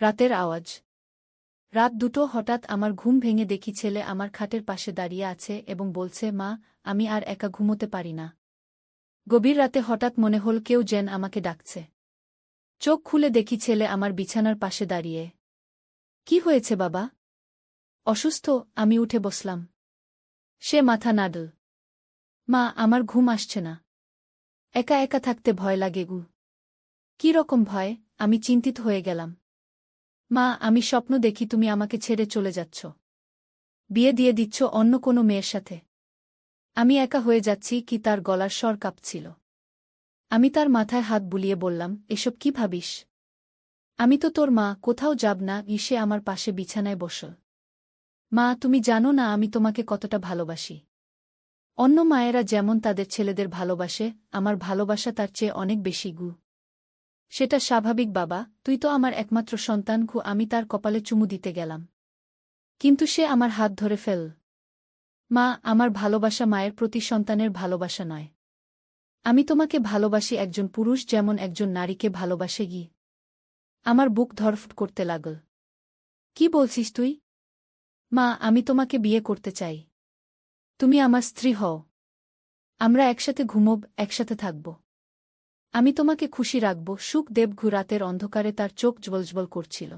রাতের আওয়াজ। রাত ২টো হঠাৎ আমার ঘুম ভেঙে দেখি ছেলে আমার খাটের পাশে দাঁড়িয়ে আছে এবং বলছে, মা, আমি আর একা ঘুমোতে পারি না। গভীর রাতে হঠাৎ মনে হল কেউ যেন আমাকে ডাকছে। চোখ খুলে দেখি ছেলে আমার বিছানার পাশে দাঁড়িয়ে। কি হয়েছে বাবা? অসুস্থ। আমি উঠে বসলাম। সে মাথা নাড়ল। মা, আমার ঘুম আসছে না। একা একা থাকতে ভয় লাগে গু। কি রকম ভয়? আমি চিন্তিত হয়ে গেলাম। মা, আমি স্বপ্ন দেখি তুমি আমাকে ছেড়ে চলে যাচ্ছ। বিয়ে দিয়ে দিচ্ছ অন্য কোনো মেয়ের সাথে। আমি একা হয়ে যাচ্ছি কি? তার গলার স্বর কাঁপছিল। আমি তার মাথায় হাত বুলিয়ে বললাম, এসব কি ভাবিস? আমি তো তোর মা, কোথাও যাব না। সে আমার পাশে বিছানায় বসল। মা, তুমি জানো না আমি তোমাকে কতটা ভালোবাসি। অন্য মায়েরা যেমন তাদের ছেলেদের ভালোবাসে, আমার ভালোবাসা তার চেয়ে অনেক বেশি গু। সেটা স্বাভাবিক বাবা, তুই তো আমার একমাত্র সন্তান গু। আমি তার কপালে চুমু দিতে গেলাম, কিন্তু সে আমার হাত ধরে ফেল। মা, আমার ভালোবাসা মায়ের প্রতি সন্তানের ভালোবাসা নয়। আমি তোমাকে ভালোবাসি একজন পুরুষ যেমন একজন নারীকে ভালোবাসে গি। আমার বুক ধড়ফড় করতে লাগল। কি বলছিস তুই? মা, আমি তোমাকে বিয়ে করতে চাই। তুমি আমার স্ত্রী হও। আমরা একসাথে ঘুমোব, একসাথে থাকব। আমি তোমাকে খুশি রাখব, সুখ দেব। রাতের অন্ধকারে তার চোখ জ্বলজ্বল করছিল।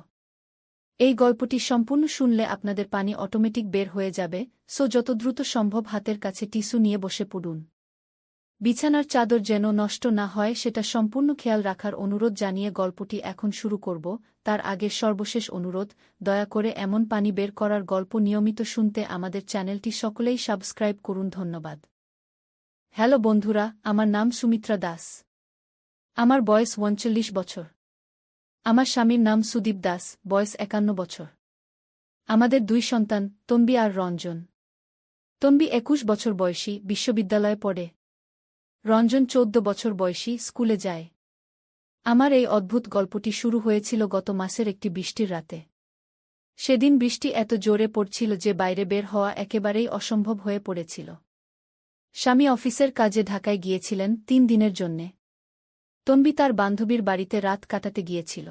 এই গল্পটি সম্পূর্ণ শুনলে আপনাদের পানি অটোমেটিক বের হয়ে যাবে, সো যত দ্রুত সম্ভব হাতের কাছে টিস্যু নিয়ে বসে পড়ুন। বিছানার চাদর যেন নষ্ট না হয় সেটা সম্পূর্ণ খেয়াল রাখার অনুরোধ জানিয়ে গল্পটি এখন শুরু করব। তার আগে সর্বশেষ অনুরোধ, দয়া করে এমন পানি বের করার গল্প নিয়মিত শুনতে আমাদের চ্যানেলটি সকলেই সাবস্ক্রাইব করুন। ধন্যবাদ। হ্যালো বন্ধুরা, আমার নাম সুমিত্রা দাস। আমার বয়স ৩৯ বছর। আমার স্বামীর নাম সুদীপ দাস, বয়স ৫১ বছর। আমাদের ২ সন্তান, তন্বী আর রঞ্জন। তন্বী ২১ বছর বয়সী, বিশ্ববিদ্যালয়ে পড়ে। রঞ্জন ১৪ বছর বয়সী, স্কুলে যায়। আমার এই অদ্ভুত গল্পটি শুরু হয়েছিল গত মাসের একটি বৃষ্টির রাতে। সেদিন বৃষ্টি এত জোরে পড়ছিল যে বাইরে বের হওয়া একেবারেই অসম্ভব হয়ে পড়েছিল। স্বামী অফিসের কাজে ঢাকায় গিয়েছিলেন ৩ দিনের জন্যে। তন্বী তার বান্ধবীর বাড়িতে রাত কাটাতে গিয়েছিল।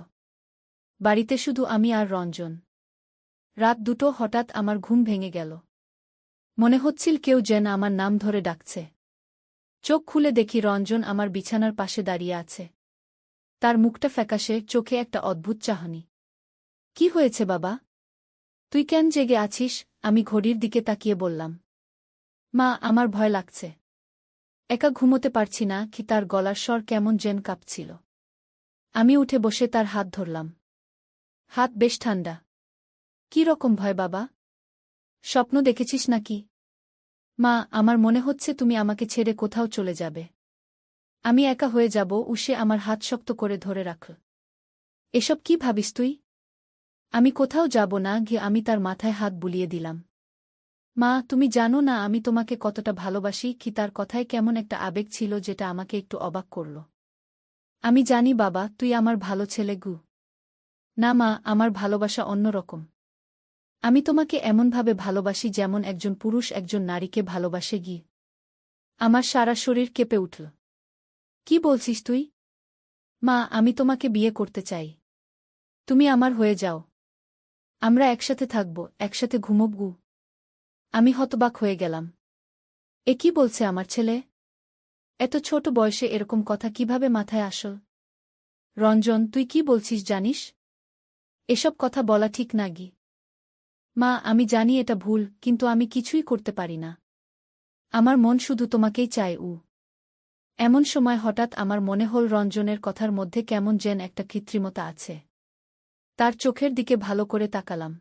বাড়িতে শুধু আমি আর রঞ্জন। রাত ২টো হঠাৎ আমার ঘুম ভেঙে গেল। মনে হচ্ছিল কেউ যেন আমার নাম ধরে ডাকছে। চোখ খুলে দেখি রঞ্জন আমার বিছানার পাশে দাঁড়িয়ে আছে। তার মুখটা ফ্যাকাশে, চোখে একটা অদ্ভুত চাহনি। কি হয়েছে বাবা? তুই কেন জেগে আছিস? আমি ঘড়ির দিকে তাকিয়ে বললাম। মা, আমার ভয় লাগছে। একা ঘুমোতে পারছি না কি? তার গলার স্বর কেমন যেন কাঁপছিল। আমি উঠে বসে তার হাত ধরলাম। হাত বেশ ঠান্ডা। কি রকম ভয় বাবা? স্বপ্ন দেখেছিস নাকি? মা, আমার মনে হচ্ছে তুমি আমাকে ছেড়ে কোথাও চলে যাবে। আমি একা হয়ে যাব। সে আমার হাত শক্ত করে ধরে রাখল। এসব কি ভাবিস তুই? আমি কোথাও যাব না গিয়ে আমি তার মাথায় হাত বুলিয়ে দিলাম। মা, তুমি জানো না আমি তোমাকে কতটা ভালোবাসি কি? তার কথায় কেমন একটা আবেগ ছিল যেটা আমাকে একটু অবাক করল। আমি জানি বাবা, তুই আমার ভালো ছেলে গু। না মা, আমার ভালোবাসা অন্যরকম। আমি তোমাকে এমনভাবে ভালোবাসি যেমন একজন পুরুষ একজন নারীকে ভালোবাসে গি। আমার সারা শরীর কেঁপে উঠল। কি বলছিস তুই? মা, আমি তোমাকে বিয়ে করতে চাই। তুমি আমার হয়ে যাও। আমরা একসাথে থাকব, একসাথে ঘুমোব গু। আমি হতবাক হয়ে গেলাম। এ কি বলছে আমার ছেলে? এত ছোট বয়সে এরকম কথা কিভাবে মাথায় আসল? রঞ্জন, তুই কি বলছিস জানিস? এসব কথা বলা ঠিক না গি। মা, আমি জানি এটা ভুল, কিন্তু আমি কিছুই করতে পারি না। আমার মন শুধু তোমাকেই চায়। এমন সময় হঠাৎ আমার মনে হল রঞ্জনের কথার মধ্যে কেমন যেন একটা কৃত্রিমতা আছে। তার চোখের দিকে ভালো করে তাকালাম।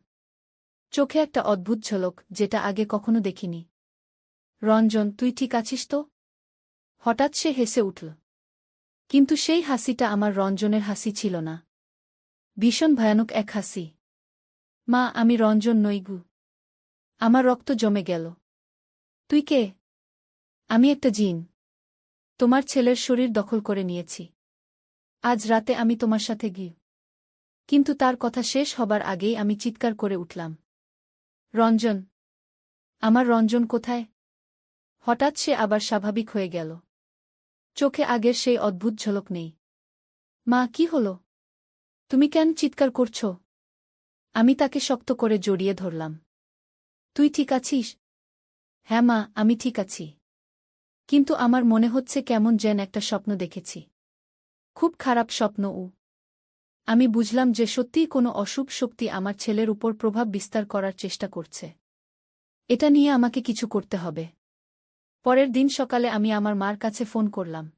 চোখে একটা অদ্ভুত ঝলক, যেটা আগে কখনো দেখিনি। রঞ্জন, তুই ঠিক আছিস তো? হঠাৎ সে হেসে উঠল। কিন্তু সেই হাসিটা আমার রঞ্জনের হাসি ছিল না। ভীষণ ভয়ানক এক হাসি। মা, আমি রঞ্জন নই গু। আমার রক্ত জমে গেল। তুই কে? আমি একটা জিন। তোমার ছেলের শরীর দখল করে নিয়েছি। আজ রাতে আমি তোমার সাথে গি। কিন্তু তার কথা শেষ হবার আগেই আমি চিৎকার করে উঠলাম। রঞ্জন! আমার রঞ্জন কোথায়? হঠাৎ সে আবার স্বাভাবিক হয়ে গেল। চোখে আগের সেই অদ্ভুত ঝলক নেই। মা, কি হল? তুমি কেন চিৎকার করছ? আমি তাকে শক্ত করে জড়িয়ে ধরলাম। তুই ঠিক আছিস? হ্যাঁ মা, আমি ঠিক আছি। কিন্তু আমার মনে হচ্ছে কেমন যেন একটা স্বপ্ন দেখেছি। খুব খারাপ স্বপ্ন। আমি বুঝলাম যে সত্যিই কোনো অশুভ শক্তি আমার ছেলের উপর প্রভাব বিস্তার করার চেষ্টা করছে। এটা নিয়ে আমাকে কিছু করতে হবে। পরের দিন সকালে আমি আমার মার কাছে ফোন করলাম।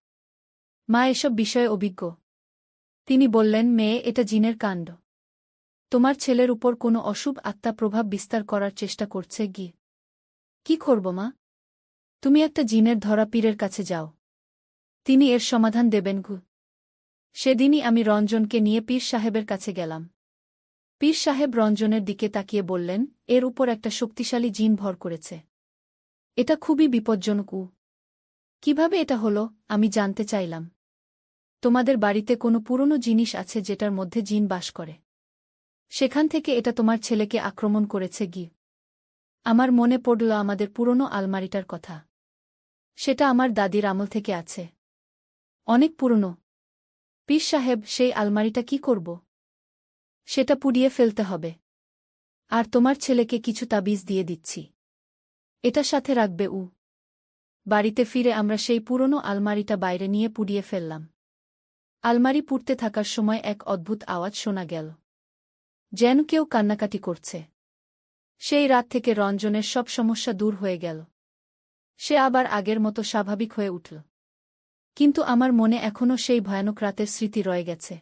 মা এসব বিষয়ে অভিজ্ঞ। তিনি বললেন, মেয়ে, এটা জিনের কাণ্ড। তোমার ছেলের উপর কোনো অশুভ আত্মা প্রভাব বিস্তার করার চেষ্টা করছে। কি করব মা? তুমি একটা জিনের ধরা পীরের কাছে যাও। তিনি এর সমাধান দেবেন। সেদিনই আমি রঞ্জনকে নিয়ে পীর সাহেবের কাছে গেলাম। পীর সাহেব রঞ্জনের দিকে তাকিয়ে বললেন, এর উপর একটা শক্তিশালী জিন ভর করেছে। এটা খুবই বিপজ্জনক। কিভাবে এটা হলো? আমি জানতে চাইলাম। তোমাদের বাড়িতে কোনো পুরনো জিনিস আছে যেটার মধ্যে জিন বাস করে? সেখান থেকে এটা তোমার ছেলেকে আক্রমণ করেছে। আমার মনে পড়ল আমাদের পুরনো আলমারিটার কথা। সেটা আমার দাদির আমল থেকে আছে। অনেক পুরনো। পীর সাহেব, সেই আলমারিটা কি করব? সেটা পুড়িয়ে ফেলতে হবে। আর তোমার ছেলেকে কিছু তাবিজ দিয়ে দিচ্ছি। এটা সাথে রাখবে। বাড়িতে ফিরে আমরা সেই পুরনো আলমারিটা বাইরে নিয়ে পুড়িয়ে ফেললাম। আলমারি পুড়তে থাকার সময় এক অদ্ভুত আওয়াজ শোনা গেল, যেন কেউ কান্নাকাটি করছে। সেই রাত থেকে রঞ্জনের সব সমস্যা দূর হয়ে গেল। সে আবার আগের মতো স্বাভাবিক হয়ে উঠল। কিন্তু আমার মনে এখনও সেই ভয়ানক রাতের স্মৃতি রয়ে গেছে।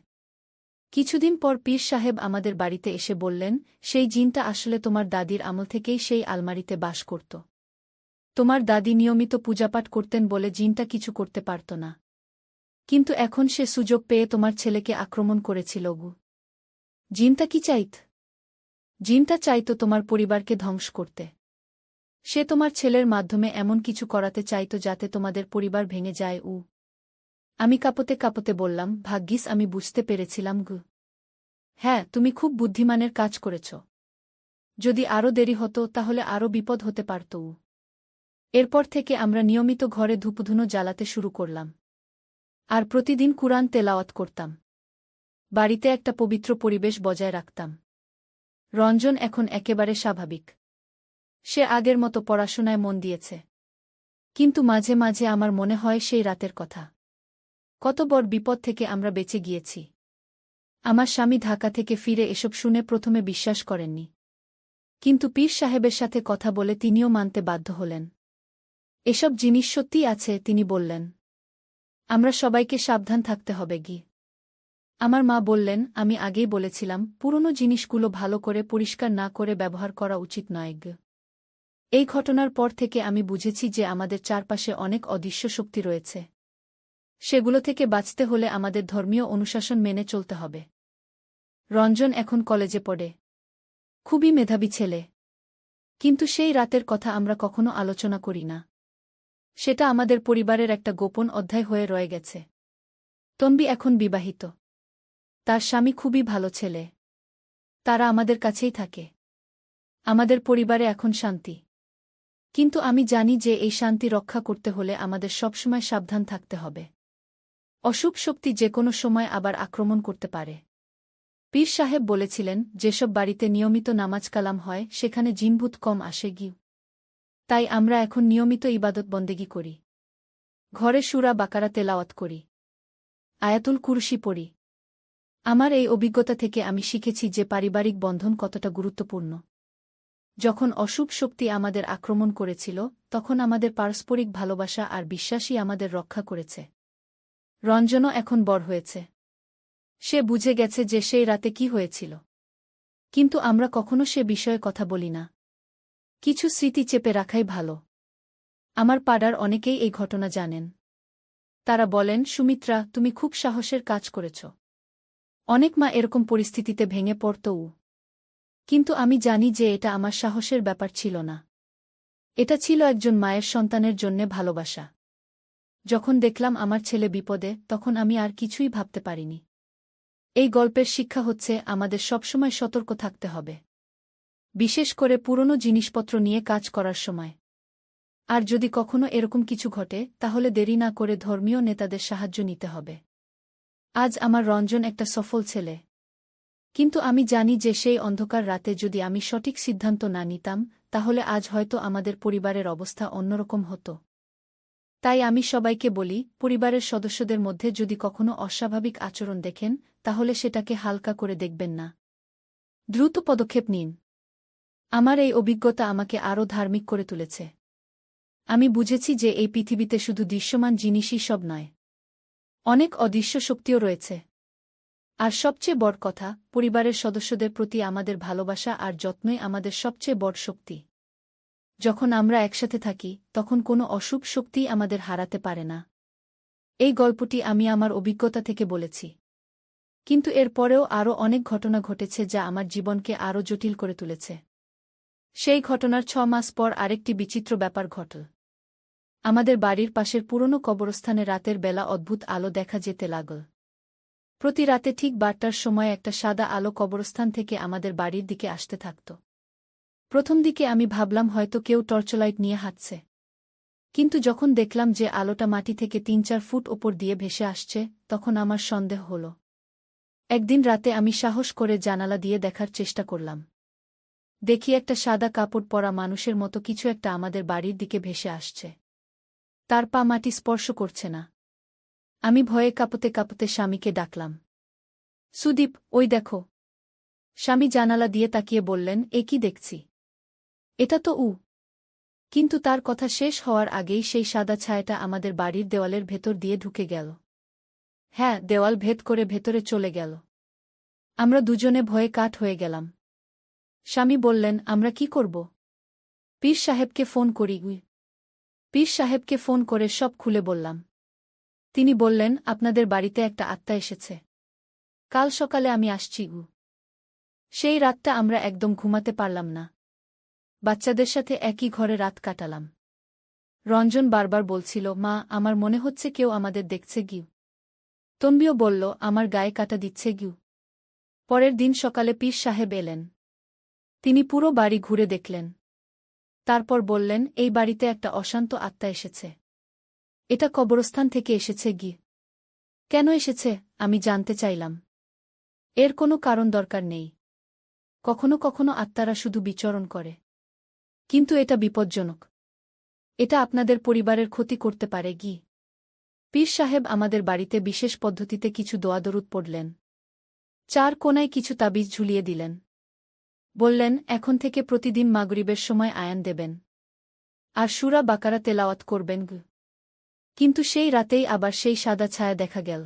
কিছুদিন পর পীর সাহেব আমাদের বাড়িতে এসে বললেন, সেই জিনটা আসলে তোমার দাদির আমল থেকেই সেই আলমারিতে বাস করত। তোমার দাদি নিয়মিত পূজাপাঠ করতেন বলে জিনটা কিছু করতে পারত না। কিন্তু এখন সে সুযোগ পেয়ে তোমার ছেলেকে আক্রমণ করেছিল। জিনটা কি চাইত? জিনটা চাইত তোমার পরিবারকে ধ্বংস করতে। সে তোমার ছেলের মাধ্যমে এমন কিছু করাতে চাইত যাতে তোমাদের পরিবার ভেঙে যায়। আমি কাঁপতে কাঁপতে বললাম, ভাগ্যিস আমি বুঝতে পেরেছিলাম। হ্যাঁ, তুমি খুব বুদ্ধিমানের কাজ করেছ। যদি আরও দেরি হতো তাহলে আরও বিপদ হতে পারত। এরপর থেকে আমরা নিয়মিত ঘরে ধূপধুনো জ্বালাতে শুরু করলাম। আর প্রতিদিন কুরআন তেলাওয়াত করতাম। বাড়িতে একটা পবিত্র পরিবেশ বজায় রাখতাম। রঞ্জন এখন একেবারে স্বাভাবিক। সে আগের মতো পড়াশোনায় মন দিয়েছে। কিন্তু মাঝে মাঝে আমার মনে হয় সেই রাতের কথা। কত বড় বিপদ থেকে আমরা বেঁচে গিয়েছি। আমার স্বামী ঢাকা থেকে ফিরে এসব শুনে প্রথমে বিশ্বাস করেননি। কিন্তু পীর সাহেবের সাথে কথা বলে তিনিও মানতে বাধ্য হলেন। এসব জিনিস সত্যিই আছে, তিনি বললেন। আমরা সবাইকে সাবধান থাকতে হবে। আমার মা বললেন, আমি আগেই বলেছিলাম, পুরনো জিনিসগুলো ভালো করে পরিষ্কার না করে ব্যবহার করা উচিত নয়। এই ঘটনার পর থেকে আমি বুঝেছি যে আমাদের চারপাশে অনেক অদৃশ্য শক্তি রয়েছে। সেগুলো থেকে বাঁচতে হলে আমাদের ধর্মীয় অনুশাসন মেনে চলতে হবে। রঞ্জন এখন কলেজে পড়ে। খুবই মেধাবী ছেলে। কিন্তু সেই রাতের কথা আমরা কখনো আলোচনা করি না। সেটা আমাদের পরিবারের একটা গোপন অধ্যায় হয়ে রয়ে গেছে। তন্বী এখন বিবাহিত। তার স্বামী খুবই ভালো ছেলে। তারা আমাদের কাছেই থাকে। আমাদের পরিবারে এখন শান্তি। কিন্তু আমি জানি যে এই শান্তি রক্ষা করতে হলে আমাদের সবসময় সাবধান থাকতে হবে। অশুভ শক্তি যে কোনো সময় আবার আক্রমণ করতে পারে। পীর সাহেব বলেছিলেন, যেসব বাড়িতে নিয়মিত নামাজ কালাম হয় সেখানে জিনভূত কম আসে। তাই আমরা এখন নিয়মিত ইবাদত বন্দেগী করি। ঘরে সূরা বাকারা তেলাওয়াত করি। আয়াতুল কুরসি পড়ি। আমার এই অভিজ্ঞতা থেকে আমি শিখেছি যে পারিবারিক বন্ধন কতটা গুরুত্বপূর্ণ। যখন অশুভ শক্তি আমাদের আক্রমণ করেছিল, তখন আমাদের পারস্পরিক ভালোবাসা আর বিশ্বাসই আমাদের রক্ষা করেছে। রঞ্জনও এখন বড় হয়েছে। সে বুঝে গেছে যে সেই রাতে কি হয়েছিল। কিন্তু আমরা কখনো সে বিষয়ে কথা বলি না। কিছু স্মৃতি চেপে রাখাই ভালো। আমার পাড়ার অনেকেই এই ঘটনা জানেন। তারা বলেন, সুমিত্রা, তুমি খুব সাহসের কাজ করেছ। অনেক মা এরকম পরিস্থিতিতে ভেঙে পড়তও। কিন্তু আমি জানি যে এটা আমার সাহসের ব্যাপার ছিল না। এটা ছিল একজন মায়ের সন্তানের জন্যে ভালোবাসা। যখন দেখলাম আমার ছেলে বিপদে, তখন আমি আর কিছুই ভাবতে পারিনি। এই গল্পের শিক্ষা হচ্ছে আমাদের সবসময় সতর্ক থাকতে হবে। বিশেষ করে পুরনো জিনিসপত্র নিয়ে কাজ করার সময়। আর যদি কখনো এরকম কিছু ঘটে, তাহলে দেরি না করে ধর্মীয় নেতাদের সাহায্য নিতে হবে। আজ আমার রঞ্জন একটা সফল ছেলে। কিন্তু আমি জানি যে সেই অন্ধকার রাতে যদি আমি সঠিক সিদ্ধান্ত না নিতাম তাহলে আজ হয়তো আমাদের পরিবারের অবস্থা অন্যরকম হতো। তাই আমি সবাইকে বলি, পরিবারের সদস্যদের মধ্যে যদি কখনো অস্বাভাবিক আচরণ দেখেন তাহলে সেটাকে হালকা করে দেখবেন না। দ্রুত পদক্ষেপ নিন। আমার এই অভিজ্ঞতা আমাকে আরও ধার্মিক করে তুলেছে। আমি বুঝেছি যে এই পৃথিবীতে শুধু দৃশ্যমান জিনিসই সব নয়। অনেক অদৃশ্য শক্তিও রয়েছে। আর সবচেয়ে বড় কথা, পরিবারের সদস্যদের প্রতি আমাদের ভালোবাসা আর যত্নই আমাদের সবচেয়ে বড় শক্তি। যখন আমরা একসাথে থাকি তখন কোনো অশুভ শক্তিই আমাদের হারাতে পারে না। এই গল্পটি আমি আমার অভিজ্ঞতা থেকে বলেছি। কিন্তু এর পরেও আরও অনেক ঘটনা ঘটেছে যা আমার জীবনকে আরও জটিল করে তুলেছে। সেই ঘটনার 6 মাস পর আরেকটি বিচিত্র ব্যাপার ঘটল। আমাদের বাড়ির পাশের পুরনো কবরস্থানে রাতের বেলা অদ্ভুত আলো দেখা যেতে লাগল। প্রতি রাতে ঠিক 12টার সময় একটা সাদা আলো কবরস্থান থেকে আমাদের বাড়ির দিকে আসতে থাকত। প্রথম দিকে আমি ভাবলাম হয়তো কেউ টর্চলাইট নিয়ে হাঁটছে। কিন্তু যখন দেখলাম যে আলোটা মাটি থেকে 3-4 ফুট ওপর দিয়ে ভেসে আসছে, তখন আমার সন্দেহ হল। একদিন রাতে আমি সাহস করে জানালা দিয়ে দেখার চেষ্টা করলাম। দেখি একটা সাদা কাপড় পরা মানুষের মতো কিছু একটা আমাদের বাড়ির দিকে ভেসে আসছে। তার পা মাটি স্পর্শ করছে না। আমি ভয়ে কাঁপতে কাঁপতে স্বামীকে ডাকলাম। সুদীপ, ওই দেখো। স্বামী জানালা দিয়ে তাকিয়ে বললেন, এ কি দেখছি? এটা তো উ। কিন্তু তার কথা শেষ হওয়ার আগেই সেই সাদা ছায়াটা আমাদের বাড়ির দেওয়ালের ভেতর দিয়ে ঢুকে গেল। হ্যাঁ, দেওয়াল ভেদ করে ভেতরে চলে গেল। আমরা দুজনে ভয়ে কাঠ হয়ে গেলাম। স্বামী বললেন, আমরা কি করব? পীর সাহেবকে ফোন করি। পীর সাহেবকে ফোন করে সব খুলে বললাম। তিনি বললেন, আপনাদের বাড়িতে একটা আত্মা এসেছে। কাল সকালে আমি আসছি। সেই রাতটা আমরা একদম ঘুমাতে পারলাম না। বাচ্চাদের সাথে একই ঘরে রাত কাটালাম। রঞ্জন বারবার বলছিল, মা, আমার মনে হচ্ছে কেউ আমাদের দেখছে। তন্বিও বলল, আমার গায়ে কাটা দিচ্ছে। পরের দিন সকালে পীর সাহেব এলেন। তিনি পুরো বাড়ি ঘুরে দেখলেন। তারপর বললেন, এই বাড়িতে একটা অশান্ত আত্মা এসেছে। এটা কবরস্থান থেকে এসেছে। কেন এসেছে? আমি জানতে চাইলাম। এর কোনো কারণ দরকার নেই। কখনো কখনো আত্মারা শুধু বিচরণ করে। কিন্তু এটা বিপজ্জনক। এটা আপনাদের পরিবারের ক্ষতি করতে পারে। পীর সাহেব আমাদের বাড়িতে বিশেষ পদ্ধতিতে কিছু দোয়া-দরুদ পড়লেন। 4 কোণায় কিছু তাবিজ ঝুলিয়ে দিলেন। বললেন, এখন থেকে প্রতিদিন মাগরিবের সময় আয়ান দেবেন। আর সূরা বাকারা তেলাওয়াত করবেন। কিন্তু সেই রাতেই আবার সেই সাদা ছায়া দেখা গেল।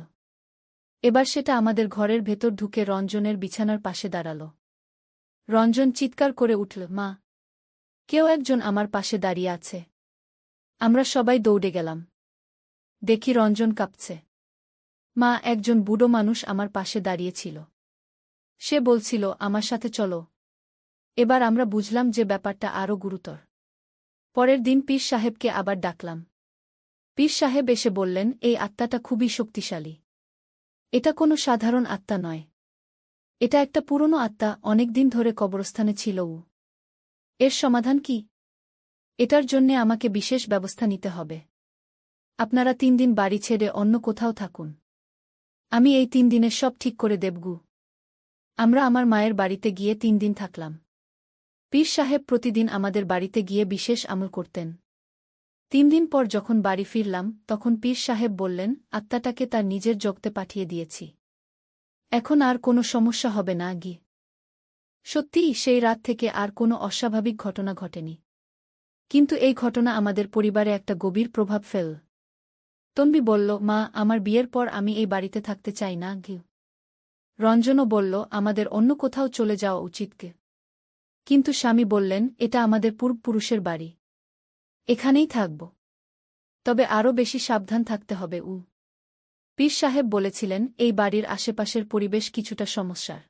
এবার সেটা আমাদের ঘরের ভেতর ঢুকে রঞ্জনের বিছানার পাশে দাঁড়াল। রঞ্জন চিৎকার করে উঠল, মা, কেউ একজন আমার পাশে দাঁড়িয়ে আছে। আমরা সবাই দৌড়ে গেলাম। দেখি রঞ্জন কাঁপছে। মা, একজন বুড়ো মানুষ আমার পাশে দাঁড়িয়েছিল। সে বলছিল, আমার সাথে চলো। এবার আমরা বুঝলাম যে ব্যাপারটা আরও গুরুতর। পরের দিন পীর সাহেবকে আবার ডাকলাম। পীর সাহেব এসে বললেন, এই আত্মাটা খুবই শক্তিশালী। এটা কোনো সাধারণ আত্মা নয়। এটা একটা পুরনো আত্মা, অনেকদিন ধরে কবরস্থানে ছিল। এর সমাধান কি? এটার জন্যে আমাকে বিশেষ ব্যবস্থা নিতে হবে। আপনারা 3 দিন বাড়ি ছেড়ে অন্য কোথাও থাকুন। আমি এই 3 দিনে সব ঠিক করে দেবগু। আমরা আমার মায়ের বাড়িতে গিয়ে 3 দিন থাকলাম। পীর সাহেব প্রতিদিন আমাদের বাড়িতে গিয়ে বিশেষ আমল করতেন। 3 দিন পর যখন বাড়ি ফিরলাম তখন পীর সাহেব বললেন, আত্মাটাকে তার নিজের জগতে পাঠিয়ে দিয়েছি। এখন আর কোনো সমস্যা হবে না। সত্যিই সেই রাত থেকে আর কোনো অস্বাভাবিক ঘটনা ঘটেনি। কিন্তু এই ঘটনা আমাদের পরিবারে একটা গভীর প্রভাব ফেল। তন্বী বলল, মা, আমার বিয়ের পর আমি এই বাড়িতে থাকতে চাই না। রঞ্জনও বলল, আমাদের অন্য কোথাও চলে যাওয়া উচিত। কিন্তু স্বামী বললেন, এটা আমাদের পূর্বপুরুষের বাড়ি। এখানেই থাকব। তবে আরও বেশি সাবধান থাকতে হবে। পীর সাহেব বলেছিলেন, এই বাড়ির আশেপাশের পরিবেশ কিছুটা সমস্যার।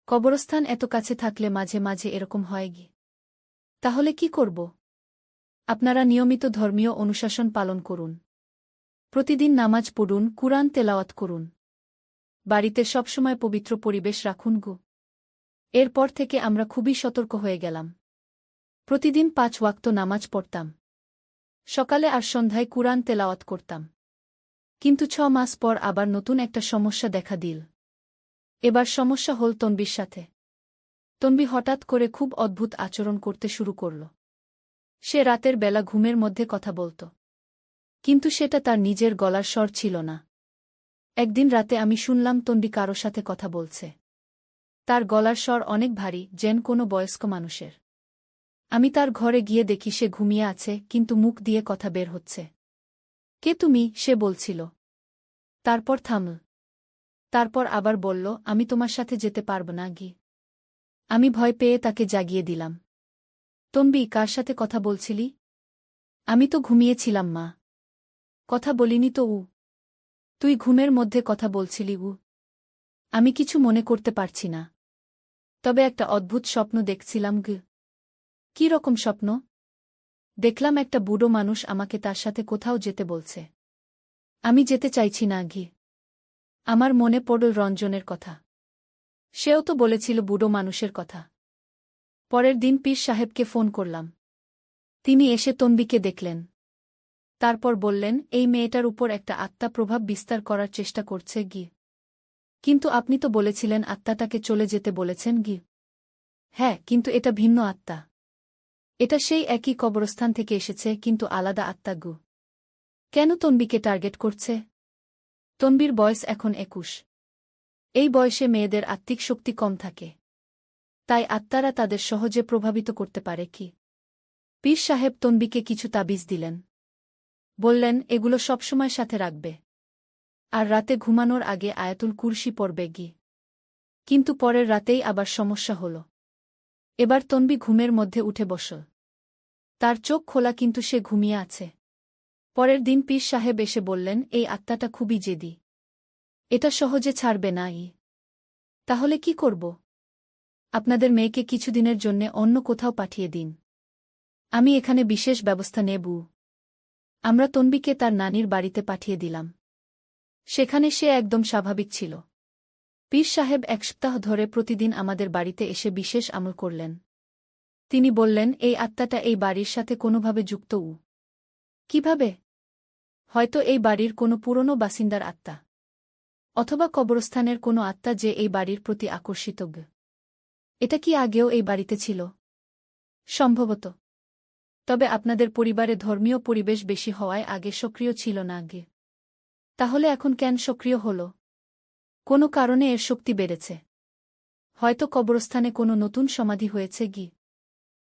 কবরস্থান এত কাছে থাকলে মাঝে মাঝে এরকম হয়। তাহলে কি করব? আপনারা নিয়মিত ধর্মীয় অনুশাসন পালন করুন। প্রতিদিন নামাজ পড়ুন, কুরআন তেলাওয়াত করুন। বাড়িতে সবসময় পবিত্র পরিবেশ রাখুন। এরপর থেকে আমরা খুবই সতর্ক হয়ে গেলাম। প্রতিদিন 5 ওয়াক্ত নামাজ পড়তাম। সকালে আর সন্ধ্যায় কুরআন তেলাওয়াত করতাম। কিন্তু 6 মাস পর আবার নতুন একটা সমস্যা দেখা দিল। এবার সমস্যা হল তনবির সাথে। তনবি হঠাৎ করে খুব অদ্ভুত আচরণ করতে শুরু করল। সে রাতের বেলা ঘুমের মধ্যে কথা বলত, কিন্তু সেটা তার নিজের গলার স্বর ছিল না। একদিন রাতে আমি শুনলাম তনবি কারো সাথে কথা বলছে। তার গলার স্বর অনেক ভারী, যেন কোনো বয়স্ক মানুষের। আমি তার ঘরে গিয়ে দেখি সে ঘুমিয়ে আছে, কিন্তু মুখ দিয়ে কথা বের হচ্ছে। কে তুমি? সে বলছিল। তারপর থামল। তারপর আবার বলল, আমি তোমার সাথে যেতে পারব না গি। আমি ভয় পেয়ে তাকে জাগিয়ে দিলাম। তনবি, কার সাথে কথা বলছিলি? আমি তো ঘুমিয়েছিলাম মা। কথা বলিনি তো। তুই ঘুমের মধ্যে কথা বলছিলি। আমি কিছু মনে করতে পারছি না। তবে একটা অদ্ভুত স্বপ্ন দেখছিলাম গি। কী রকম স্বপ্ন? দেখলাম একটা বুড়ো মানুষ আমাকে তার সাথে কোথাও যেতে বলছে। আমি যেতে চাইছি না গি। আমার মনে পড়ল রঞ্জনের কথা। সেও তো বলেছিল বুড়ো মানুষের কথা। পরের দিন পীর সাহেবকে ফোন করলাম। তিনি এসে তনবিকে দেখলেন। তারপর বললেন, এই মেয়েটার উপর একটা আত্মা প্রভাব বিস্তার করার চেষ্টা করছে গি। কিন্তু আপনি তো বলেছিলেন আত্মাটাকে চলে যেতে বলেছেন গি। হ্যাঁ, কিন্তু এটা ভিন্ন আত্মা। এটা সেই একই কবরস্থান থেকে এসেছে, কিন্তু আলাদা আত্মা গু। কেন তনবিকে টার্গেট করছে? তনবির বয়স এখন 21। এই বয়সে মেয়েদের আত্মিক শক্তি কম থাকে। তাই আত্মারা তাদের সহজে প্রভাবিত করতে পারে কি। পীর সাহেব তনবিকে কিছু তাবিজ দিলেন। বললেন, এগুলো সবসময় সাথে রাখবে। আর রাতে ঘুমানোর আগে আয়াতুল কুরসি পড়বে গি। কিন্তু পরের রাতেই আবার সমস্যা হল। এবার তনবি ঘুমের মধ্যে উঠে বসল। তার চোখ খোলা, কিন্তু সে ঘুমিয়ে আছে। পরের দিন পীর সাহেব এসে বললেন, এই আত্মাটা খুবই জেদি। এটা সহজে ছাড়বে না। তাহলে কি করব? আপনাদের মেয়েকে কিছুদিনের জন্যে অন্য কোথাও পাঠিয়ে দিন। আমি এখানে বিশেষ ব্যবস্থা নেব। আমরা তনবিকে তার নানির বাড়িতে পাঠিয়ে দিলাম। সেখানে সে একদম স্বাভাবিক ছিল। পীর সাহেব 1 সপ্তাহ ধরে প্রতিদিন আমাদের বাড়িতে এসে বিশেষ আমল করলেন। তিনি বললেন, এই আত্মাটা এই বাড়ির সাথে কোনোভাবে যুক্ত। কিভাবে? হয়তো এই বাড়ির কোনো পুরনো বাসিন্দার আত্মা, অথবা কবরস্থানের কোনো আত্মা যে এই বাড়ির প্রতি আকর্ষিত। এটা কি আগেও এই বাড়িতে ছিল? সম্ভবত। তবে আপনাদের পরিবারে ধর্মীয় পরিবেশ বেশি হওয়ায় আগে সক্রিয় ছিল না আগে। তাহলে এখন কেন সক্রিয় হল? কোনো কারণে এর শক্তি বেড়েছে। হয়তো কবরস্থানে কোনো নতুন সমাধি হয়েছে গি।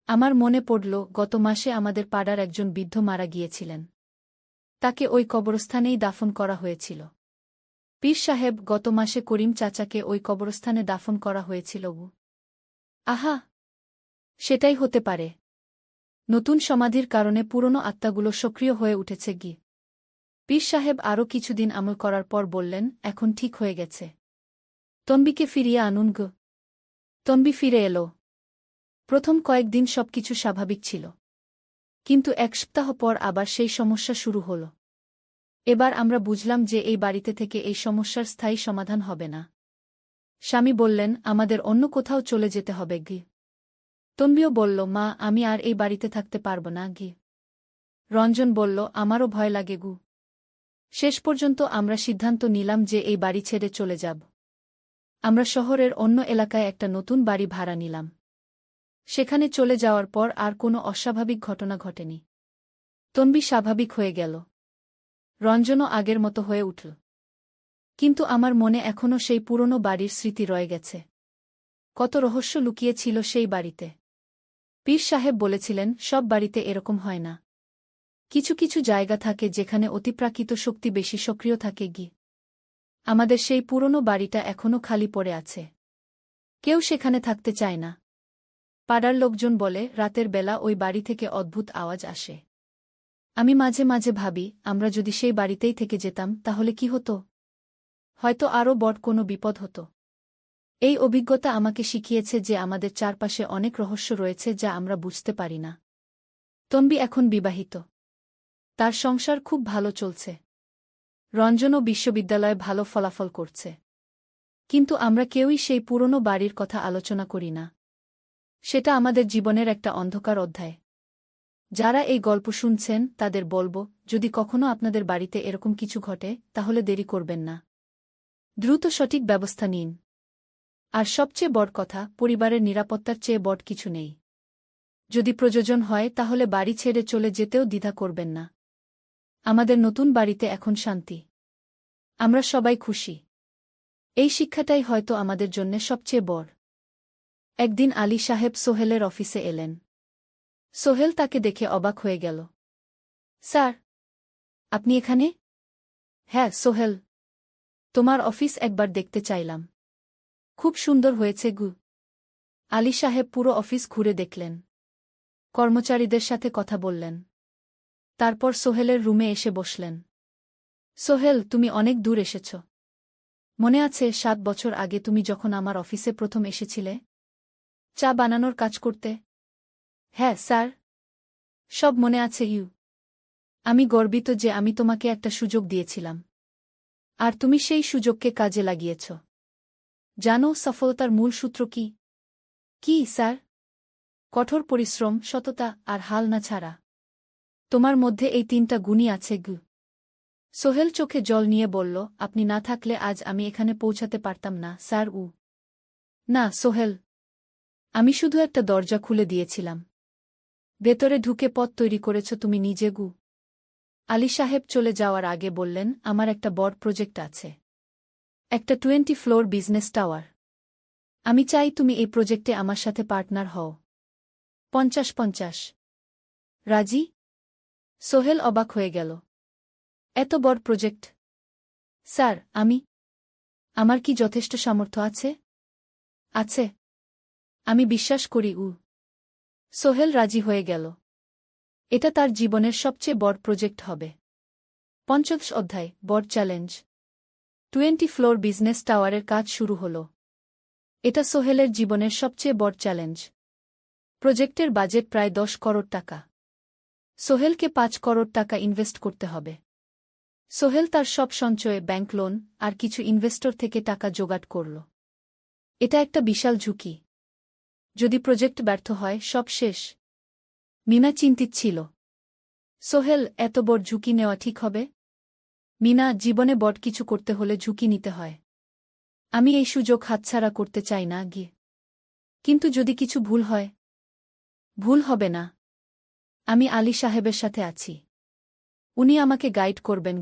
আমার মনে পড়ল, গত মাসে আমাদের পাড়ার একজন বৃদ্ধ মারা গিয়েছিলেন। তাকে ওই কবরস্থানেই দাফন করা হয়েছিল। পীর সাহেব, গত মাসে করিম চাচাকে ওই কবরস্থানে দাফন করা হয়েছিল। আহা! সেটাই হতে পারে। নতুন সমাধির কারণে পুরনো আত্মাগুলো সক্রিয় হয়ে উঠেছে গি। পীর সাহেব আরও কিছুদিন আমল করার পর বললেন, এখন ঠিক হয়ে গেছে। তনবিকে ফিরিয়ে আনুন গো। তনবি ফিরে এলো। প্রথম কয়েকদিন সবকিছু স্বাভাবিক ছিল। কিন্তু 1 সপ্তাহ পর আবার সেই সমস্যা শুরু হল। এবার আমরা বুঝলাম যে এই বাড়িতে থেকে এই সমস্যার স্থায়ী সমাধান হবে না। স্বামী বললেন, আমাদের অন্য কোথাও চলে যেতে হবে গি। তনবিও বলল, মা, আমি আর এই বাড়িতে থাকতে পারব না গি। রঞ্জন বলল, আমারও ভয় লাগে গু। শেষ পর্যন্ত আমরা সিদ্ধান্ত নিলাম যে এই বাড়ি ছেড়ে চলে যাব। আমরা শহরের অন্য এলাকায় একটা নতুন বাড়ি ভাড়া নিলাম। সেখানে চলে যাওয়ার পর আর কোনো অস্বাভাবিক ঘটনা ঘটেনি। তনবি স্বাভাবিক হয়ে গেল। রঞ্জনও আগের মতো হয়ে উঠল। কিন্তু আমার মনে এখনও সেই পুরনো বাড়ির স্মৃতি রয়ে গেছে। কত রহস্য লুকিয়ে ছিল সেই বাড়িতে। পীর সাহেব বলেছিলেন, সব বাড়িতে এরকম হয় না। কিছু কিছু জায়গা থাকে যেখানে অতিপ্রাকৃত শক্তি বেশি সক্রিয় থাকে গি। আমাদের সেই পুরনো বাড়িটা এখনও খালি পড়ে আছে। কেউ সেখানে থাকতে চায় না। পাড়ার লোকজন বলে, রাতের বেলা ওই বাড়ি থেকে অদ্ভুত আওয়াজ আসে। আমি মাঝে মাঝে ভাবি, আমরা যদি সেই বাড়িতেই থেকে যেতাম তাহলে কি হতো? হয়তো আরও বড় কোনো বিপদ হতো। এই অভিজ্ঞতা আমাকে শিখিয়েছে যে আমাদের চারপাশে অনেক রহস্য রয়েছে যা আমরা বুঝতে পারি না। তনবি এখন বিবাহিত। তার সংসার খুব ভালো চলছে। রঞ্জনও বিশ্ববিদ্যালয়ে ভালো ফলাফল করছে। কিন্তু আমরা কেউই সেই পুরনো বাড়ির কথা আলোচনা করি না। সেটা আমাদের জীবনের একটা অন্ধকার অধ্যায়। যারা এই গল্প শুনছেন তাদের বলব, যদি কখনো আপনাদের বাড়িতে এরকম কিছু ঘটে তাহলে দেরি করবেন না। দ্রুত সঠিক ব্যবস্থা নিন। আর সবচেয়ে বড় কথা, পরিবারের নিরাপত্তার চেয়ে বড় কিছু নেই। যদি প্রয়োজন হয় তাহলে বাড়ি ছেড়ে চলে যেতেও দ্বিধা করবেন না। আমাদের নতুন বাড়িতে এখন শান্তি। আমরা সবাই খুশি। এই শিক্ষাটাই হয়তো আমাদের জন্যে সবচেয়ে বড়। একদিন আলী সাহেব সোহেলের অফিসে এলেন। সোহেল তাকে দেখে অবাক হয়ে গেল। স্যার, আপনি এখানে? হ্যাঁ সোহেল, তোমার অফিস একবার দেখতে চাইলাম। খুব সুন্দর হয়েছে গু। আলী সাহেব পুরো অফিস ঘুরে দেখলেন। কর্মচারীদের সাথে কথা বললেন। তারপর সোহেলের রুমে এসে বসলেন। সোহেল, তুমি অনেক দূর এসেছ। মনে আছে 7 বছর আগে তুমি যখন আমার অফিসে প্রথম এসেছিলে চা বানানোর কাজ করতে? হ্যাঁ স্যার, সব মনে আছে ইউ। আমি গর্বিত যে আমি তোমাকে একটা সুযোগ দিয়েছিলাম। আর তুমি সেই সুযোগকে কাজে লাগিয়েছ। জানো সফলতার মূল সূত্র কি? কি স্যার? কঠোর পরিশ্রম, সততা আর হাল না ছাড়া। তোমার মধ্যে এই 3টা গুণই আছে গু। সোহেল চোখে জল নিয়ে বলল, আপনি না থাকলে আজ আমি এখানে পৌঁছাতে পারতাম না স্যার। না সোহেল, আমি শুধু একটা দরজা খুলে দিয়েছিলাম। ভেতরে ঢুকে পথ তৈরি করেছ তুমি নিজে গু। আলী সাহেব চলে যাওয়ার আগে বললেন, আমার একটা বড় প্রজেক্ট আছে। একটা 20 ফ্লোর বিজনেস টাওয়ার। আমি চাই তুমি এই প্রজেক্টে আমার সাথে পার্টনার হও। 50-50। রাজি? সোহেল অবাক হয়ে গেল। এত বড় প্রজেক্ট? স্যার, আমার কি যথেষ্ট সামর্থ্য আছে? আছে। আমি বিশ্বাস করি সোহেল রাজি হয়ে গেল। এটা তার জীবনের সবচেয়ে বড় প্রজেক্ট হবে। 50 অধ্যায়, বড় চ্যালেঞ্জ। 20 ফ্লোর বিজনেস টাওয়ারের কাজ শুরু হল। এটা সোহেলের জীবনের সবচেয়ে বড় চ্যালেঞ্জ। প্রজেক্টের বাজেট প্রায় 10 করোড় টাকা। সোহেলকে 5 করোড় টাকা ইনভেস্ট করতে হবে। সোহেল তার সব সঞ্চয়ে, ব্যাংক লোন আর কিছু ইনভেস্টর থেকে টাকা জোগাড় করল। এটা একটা বিশাল ঝুঁকি। যদি প্রজেক্ট ব্যর্থ হয়, সব শেষ। মিনা চিন্তিত ছিল। সোহেল, এত বড় ঝুঁকি নেওয়া ঠিক হবে? মিনা, জীবনে বড় কিছু করতে হলে ঝুঁকি নিতে হয়। আমি এই সুযোগ হাতছাড়া করতে চাই না গিয়ে। কিন্তু যদি কিছু ভুল হয়? ভুল হবে না। আমি আলী সাহেবের সাথে আছি। উনি আমাকে গাইড করবেন।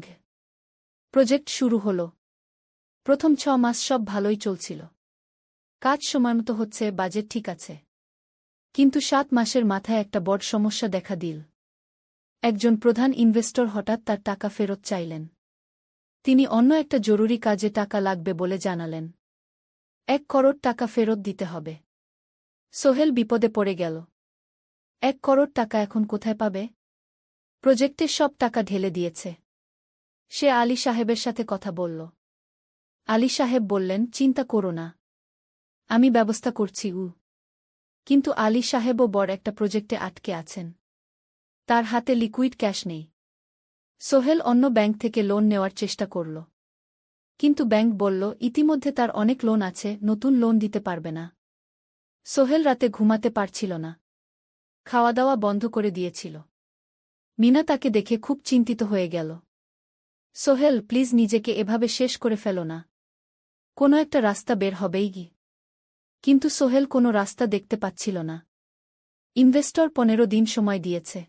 প্রজেক্ট শুরু হল। প্রথম 6 মাস সব ভালোই চলছিল। কাজ সময়মতো হচ্ছে, বাজেট ঠিক আছে। কিন্তু 7 মাসের মাথায় একটা বড় সমস্যা দেখা দিল। একজন প্রধান ইনভেস্টর হঠাৎ তার টাকা ফেরত চাইলেন। তিনি অন্য একটা জরুরি কাজে টাকা লাগবে বলে জানালেন। 1 করোড় টাকা ফেরত দিতে হবে। সোহেল বিপদে পড়ে গেল। 1 করোড় টাকা এখন কোথায় পাবে? প্রজেক্টে সব টাকা ঢেলে দিয়েছে। সে আলী সাহেবের সাথে কথা বলল। আলী সাহেব বললেন, চিন্তা করো না, আমি ব্যবস্থা করছি। কিন্তু আলী সাহেবও বড় একটা প্রজেক্টে আটকে আছেন। তার হাতে লিকুইড ক্যাশ নেই। সোহেল অন্য ব্যাংক থেকে লোন নেওয়ার চেষ্টা করল। কিন্তু ব্যাংক বলল, ইতিমধ্যে তার অনেক লোন আছে, নতুন লোন দিতে পারবে না। সোহেল রাতে ঘুমাতে পারছিল না। খাওয়া দাওয়া বন্ধ করে দিয়েছিল। মিনা তাকে দেখে খুব চিন্তিত হয়ে গেল। সোহেল, প্লিজ নিজেকে এভাবে শেষ করে ফেলো না। কোনো একটা রাস্তা বের হবেই কি। কিন্তু সোহেল কোনো রাস্তা দেখতে পাচ্ছিল না। ইনভেস্টর 15 দিন সময় দিয়েছে।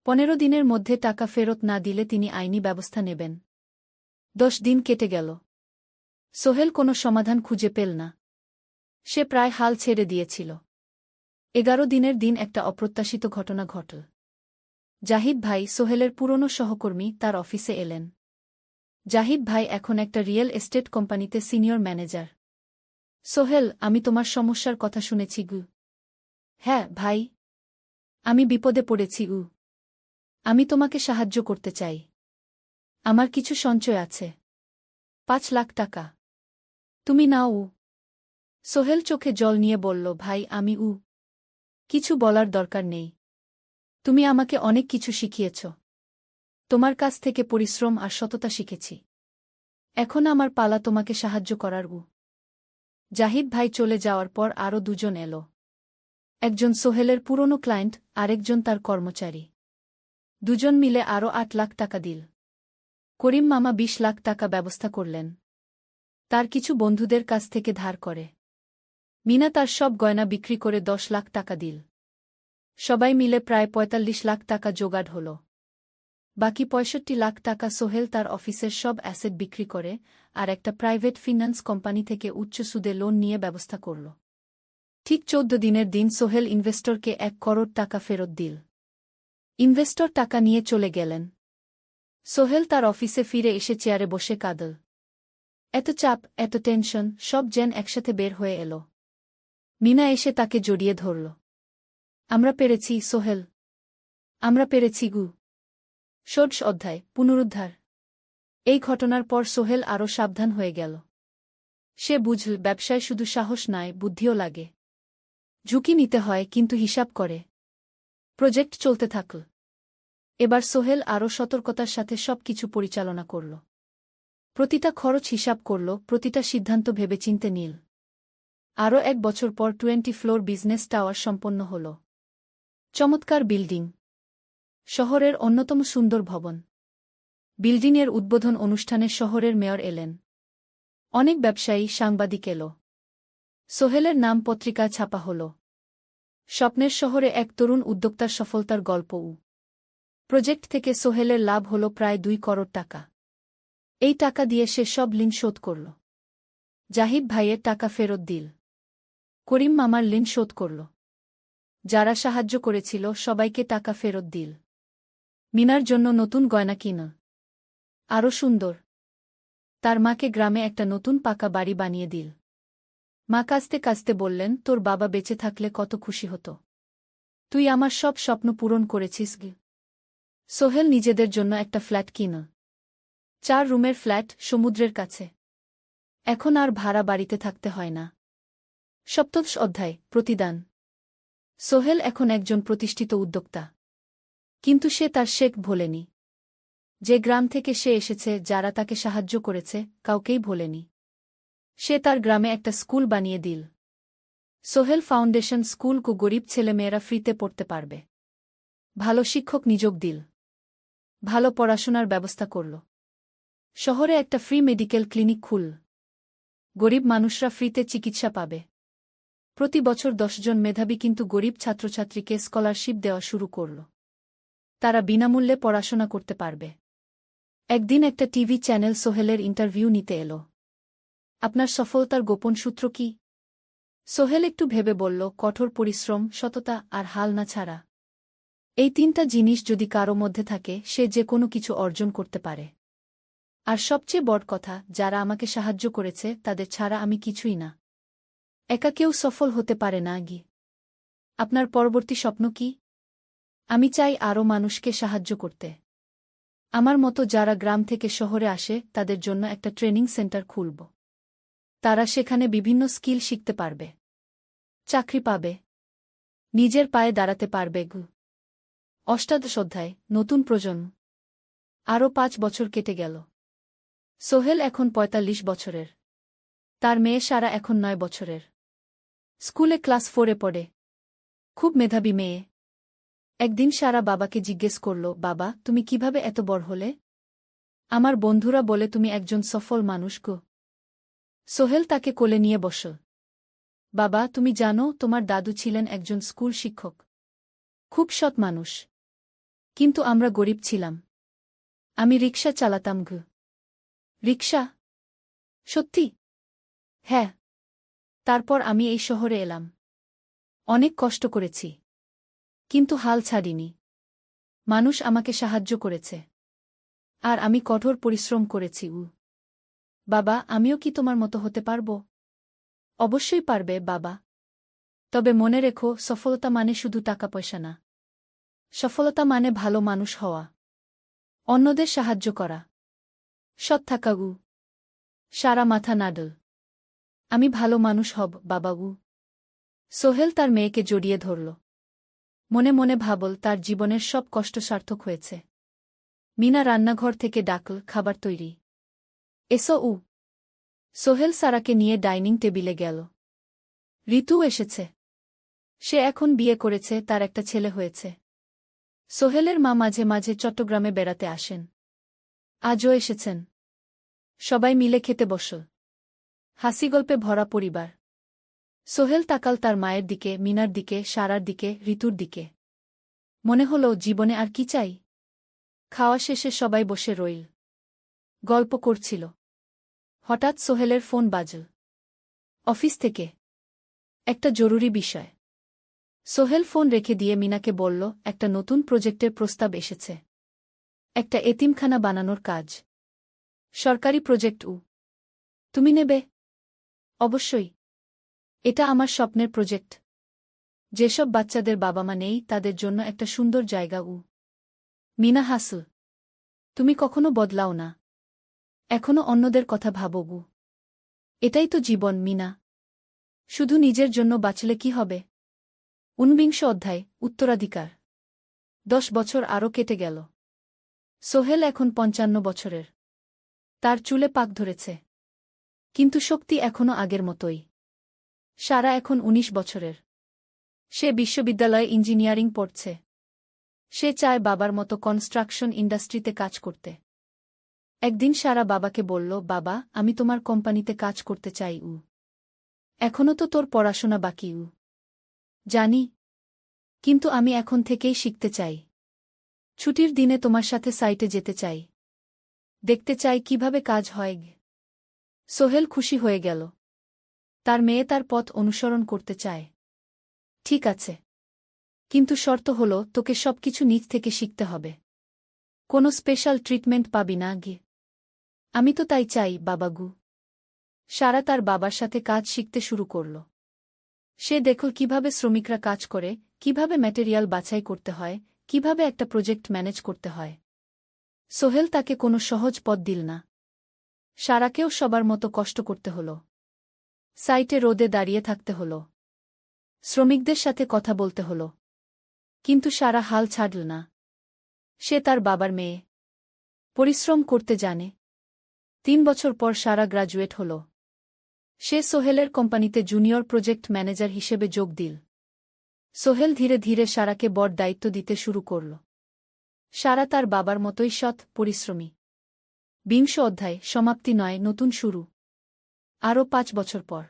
15 দিনের মধ্যে টাকা ফেরত না দিলে তিনি আইনি ব্যবস্থা নেবেন। 10 দিন কেটে গেল। সোহেল কোনো সমাধান খুঁজে পেল না। সে প্রায় হাল ছেড়ে দিয়েছিল। 11 দিনের দিন একটা অপ্রত্যাশিত ঘটনা ঘটল। জাহিদ ভাই, সোহেলের পুরনো সহকর্মী, তার অফিসে এলেন। জাহিদ ভাই এখন একটা রিয়েল এস্টেট কোম্পানিতে সিনিয়র ম্যানেজার। সোহেল, আমি তোমার সমস্যার কথা শুনেছি গু। হ্যাঁ ভাই, আমি বিপদে পড়েছি। আমি তোমাকে সাহায্য করতে চাই। আমার কিছু সঞ্চয় আছে। 5 লাখ টাকা। তুমি নাও। সোহেল চোখে জল নিয়ে বলল, ভাই আমি কিছু বলার দরকার নেই। তুমি আমাকে অনেক কিছু শিখিয়েছ। তোমার কাছ থেকে পরিশ্রম আর সততা শিখেছি। এখন আমার পালা তোমাকে সাহায্য করার। জাহিদ ভাই চলে যাওয়ার পর আরও 2 জন এলো। একজন সোহেলের পুরনো ক্লায়েন্ট, আরেকজন তার কর্মচারী। 2 জন মিলে আরও 8 লাখ টাকা দিল। করিম মামা 20 লাখ টাকা ব্যবস্থা করলেন। তার কিছু বন্ধুদের কাছ থেকে ধার করে। মিনা তার সব গয়না বিক্রি করে 10 লাখ টাকা দিল। সবাই মিলে প্রায় 45 লাখ টাকা জোগাড় হল। বাকি 65 লাখ টাকা সোহেল তার অফিসের সব অ্যাসেট বিক্রি করে আর একটা প্রাইভেট ফিন্যান্স কোম্পানি থেকে উচ্চ সুদে লোন নিয়ে ব্যবস্থা করল। ঠিক 14 দিনের দিন সোহেল ইনভেস্টরকে 1 করোড় টাকা ফেরত দিল। ইনভেস্টর টাকা নিয়ে চলে গেলেন। সোহেল তার অফিসে ফিরে এসে চেয়ারে বসে কাঁদল। এত চাপ, এত টেনশন, সব যেন একসাথে বের হয়ে এল। মিনা এসে তাকে জড়িয়ে ধরল। আমরা পেরেছি সোহেল, আমরা পেরেছি গু। ষোড়শ অধ্যায়, পুনরুদ্ধার। এই ঘটনার পর সোহেল আরও সাবধান হয়ে গেল। সে বুঝল ব্যবসায় শুধু সাহস নয়, বুদ্ধিও লাগে। ঝুঁকি নিতে হয়, কিন্তু হিসাব করে। প্রজেক্ট চলতে থাকল। এবার সোহেল আরও সতর্কতার সাথে সবকিছু পরিচালনা করল। প্রতিটা খরচ হিসাব করল, প্রতিটা সিদ্ধান্ত ভেবেচিন্তে নিল। আরও 1 বছর পর 20 ফ্লোর বিজনেস টাওয়ার সম্পন্ন হল। চমৎকার বিল্ডিং, শহরের অন্যতম সুন্দর ভবন। বিল্ডিংয়ের উদ্বোধন অনুষ্ঠানে শহরের মেয়র এলেন। অনেক ব্যবসায়ী, সাংবাদিক এল। সোহেলের নাম পত্রিকায় ছাপা হল। স্বপ্নের শহরে এক তরুণ উদ্যোক্তার সফলতার গল্পও। প্রজেক্ট থেকে সোহেলের লাভ হল প্রায় 2 করোড় টাকা। এই টাকা দিয়ে সে সব ঋণ শোধ করল। জাহিদ ভাইয়ের টাকা ফেরত দিল। করিম মামার ঋণ শোধ করল। যারা সাহায্য করেছিল সবাইকে টাকা ফেরত দিল। মিনার জন্য নতুন গয়না কিন। আরও সুন্দর। তার মাকে গ্রামে একটা নতুন পাকা বাড়ি বানিয়ে দিল। মা কাঁদতে কাঁদতে বললেন, তোর বাবা বেঁচে থাকলে কত খুশি হতো। তুই আমার সব স্বপ্ন পূরণ করেছিস গে। সোহেল নিজেদের জন্য একটা ফ্ল্যাট কিন। 4 রুমের ফ্ল্যাট, সমুদ্রের কাছে। এখন আর ভাড়া বাড়িতে থাকতে হয় না। সপ্তদশ অধ্যায়, প্রতিদান। সোহেল এখন একজন প্রতিষ্ঠিত উদ্যোক্তা। কিন্তু সে তার শেখ ভোলেনি। যে গ্রাম থেকে সে এসেছে, যারা তাকে সাহায্য করেছে, কাউকেই ভোলেনি। সে তার গ্রামে একটা স্কুল বানিয়ে দিল। সোহেল ফাউন্ডেশন স্কুল কু গরিব ছেলেমেয়েরা ফ্রিতে পড়তে পারবে। ভালো শিক্ষক নিযোগ দিল। ভালো পড়াশোনার ব্যবস্থা করল। শহরে একটা ফ্রি মেডিকেল ক্লিনিক খুল। গরিব মানুষরা ফ্রিতে চিকিৎসা পাবে। প্রতি বছর 10 জন মেধাবী কিন্তু গরিব ছাত্রছাত্রীকে স্কলারশিপ দেওয়া শুরু করল। তারা বিনামূল্যে পড়াশোনা করতে পারবে। একদিন একটা টিভি চ্যানেল সোহেলের ইন্টারভিউ নিতে এল। আপনার সফলতার গোপন সূত্র কি? সোহেল একটু ভেবে বলল, কঠোর পরিশ্রম, সততা আর হাল না ছাড়া। এই 3টা জিনিস যদি কারো মধ্যে থাকে, সে যে কোনো কিছু অর্জন করতে পারে। আর সবচেয়ে বড় কথা, যারা আমাকে সাহায্য করেছে তাদের ছাড়া আমি কিছুই না। একা কেউ সফল হতে পারে না গি। আপনার পরবর্তী স্বপ্ন কি? আমি চাই আরও মানুষকে সাহায্য করতে। আমার মতো যারা গ্রাম থেকে শহরে আসে তাদের জন্য একটা ট্রেনিং সেন্টার খুলব। তারা সেখানে বিভিন্ন স্কিল শিখতে পারবে, চাকরি পাবে, নিজের পায়ে দাঁড়াতে পারবে গু। অষ্টাদশ অধ্যায়, নতুন প্রজন্ম। আরও 5 বছর কেটে গেল। সোহেল এখন 45 বছরের। তার মেয়ে সারা এখন 9 বছরের। স্কুলে ক্লাস 4-এ পড়ে। খুব মেধাবী মেয়ে। একদিন সারা বাবাকে জিজ্ঞেস করল, বাবা, তুমি কিভাবে এত বড় হলে? আমার বন্ধুরা বলে তুমি একজন সফল মানুষ গো। সোহেল তাকে কোলে নিয়ে বসল। বাবা, তুমি জানো তোমার দাদু ছিলেন একজন স্কুল শিক্ষক। খুব সৎ মানুষ। কিন্তু আমরা গরিব ছিলাম। আমি রিকশা চালাতাম গো। রিকশা? সত্যি? হ্যাঁ। তারপর আমি এই শহরে এলাম। অনেক কষ্ট করেছি। কিন্তু হাল ছাড়িনি। মানুষ আমাকে সাহায্য করেছে। আর আমি কঠোর পরিশ্রম করেছি। বাবা, আমিও কি তোমার মতো হতে পারব? অবশ্যই পারবে বাবা। তবে মনে রেখো, সফলতা মানে শুধু টাকা পয়সা না। সফলতা মানে ভালো মানুষ হওয়া, অন্যদের সাহায্য করা, সৎ থাকা। সারা মাথা নাডল। আমি ভালো মানুষ হব বাবা। সোহেল তার মেয়েকে জড়িয়ে ধরল। মনে মনে ভাবল, তার জীবনের সব কষ্ট সার্থক হয়েছে। মিনা রান্নাঘর থেকে ডাকল, খাবার তৈরি। এসো। সোহেল সারাকে নিয়ে ডাইনিং টেবিলে গেল। ঋতু এসেছে। সে এখন বিয়ে করেছে, তার একটা ছেলে হয়েছে। সোহেলের মা মাঝে মাঝে চট্টগ্রামে বেড়াতে আসেন। আজও এসেছেন। সবাই মিলে খেতে বসল। হাসিগল্পে ভরা পরিবার। সোহেল তাকাল তার মায়ের দিকে, মিনার দিকে, সারার দিকে, ঋতুর দিকে। মনে হলো জীবনে আর কি চাই। খাওয়া শেষে সবাই বসে রইল। গল্প করছিল। হঠাৎ সোহেলের ফোন বাজল। অফিস থেকে। একটা জরুরি বিষয়। সোহেল ফোন রেখে দিয়ে মিনাকে বলল, একটা নতুন প্রজেক্টের প্রস্তাব এসেছে। একটা এতিমখানা বানানোর কাজ। সরকারি প্রজেক্ট। তুমি নেবে? অবশ্যই। এটা আমার স্বপ্নের প্রজেক্ট। যেসব বাচ্চাদের বাবা মা নেই তাদের জন্য একটা সুন্দর জায়গা। মিনা হাসল। তুমি কখনো বদলাও না। এখনো অন্যদের কথা ভাবো। এটাই তো জীবন মিনা। শুধু নিজের জন্য বাঁচলে কি হবে? 19 অধ্যায়, উত্তরাধিকার। 10 বছর আরও কেটে গেল। সোহেল এখন 55 বছরের। তার চুলে পাক ধরেছে। কিন্তু শক্তি এখনও আগের মতোই। সারা এখন 19 বছরের। সে বিশ্ববিদ্যালয়ে ইঞ্জিনিয়ারিং পড়ছে। সে চায় বাবার মতো কনস্ট্রাকশন ইন্ডাস্ট্রিতে কাজ করতে। একদিন সারা বাবাকে বলল, বাবা, আমি তোমার কোম্পানিতে কাজ করতে চাই। এখনও তো তোর পড়াশোনা বাকি। জানি। কিন্তু আমি এখন থেকেই শিখতে চাই। ছুটির দিনে তোমার সাথে সাইটে যেতে চাই। দেখতে চাই কিভাবে কাজ হয়। সোহেল খুশি হয়ে গেল। তার মেয়ে তার পথ অনুসরণ করতে চায়। ঠিক আছে। কিন্তু শর্ত হল, তোকে সবকিছু নিজ থেকে শিখতে হবে। কোনো স্পেশাল ট্রিটমেন্ট পাবি না। আমি তো তাই চাই, বাবাগু। সারা তার বাবার সাথে কাজ শিখতে শুরু করল। সে দেখল কিভাবে শ্রমিকরা কাজ করে, কিভাবে ম্যাটেরিয়াল বাছাই করতে হয়, কিভাবে একটা প্রজেক্ট ম্যানেজ করতে হয়। সোহেল তাকে কোনো সহজ পথ দিল না। সারাকেও সবার মতো কষ্ট করতে হল। সাইটে রোদে দাঁড়িয়ে থাকতে হল। শ্রমিকদের সাথে কথা বলতে হল। কিন্তু সারা হাল ছাড়ল না। সে তার বাবার মেয়ে। পরিশ্রম করতে জানে। 3 বছর পর সারা গ্রাজুয়েট হল। সে সোহেলের কোম্পানিতে জুনিয়র প্রজেক্ট ম্যানেজার হিসেবে যোগ দিল। সোহেল ধীরে ধীরে সারাকে বড় দায়িত্ব দিতে শুরু করল। সারা তার বাবার মতোই সৎ, পরিশ্রমী। 20 অধ্যায়, সমাপ্তি নয়, নতুন শুরু। আরও 5 বছর পর।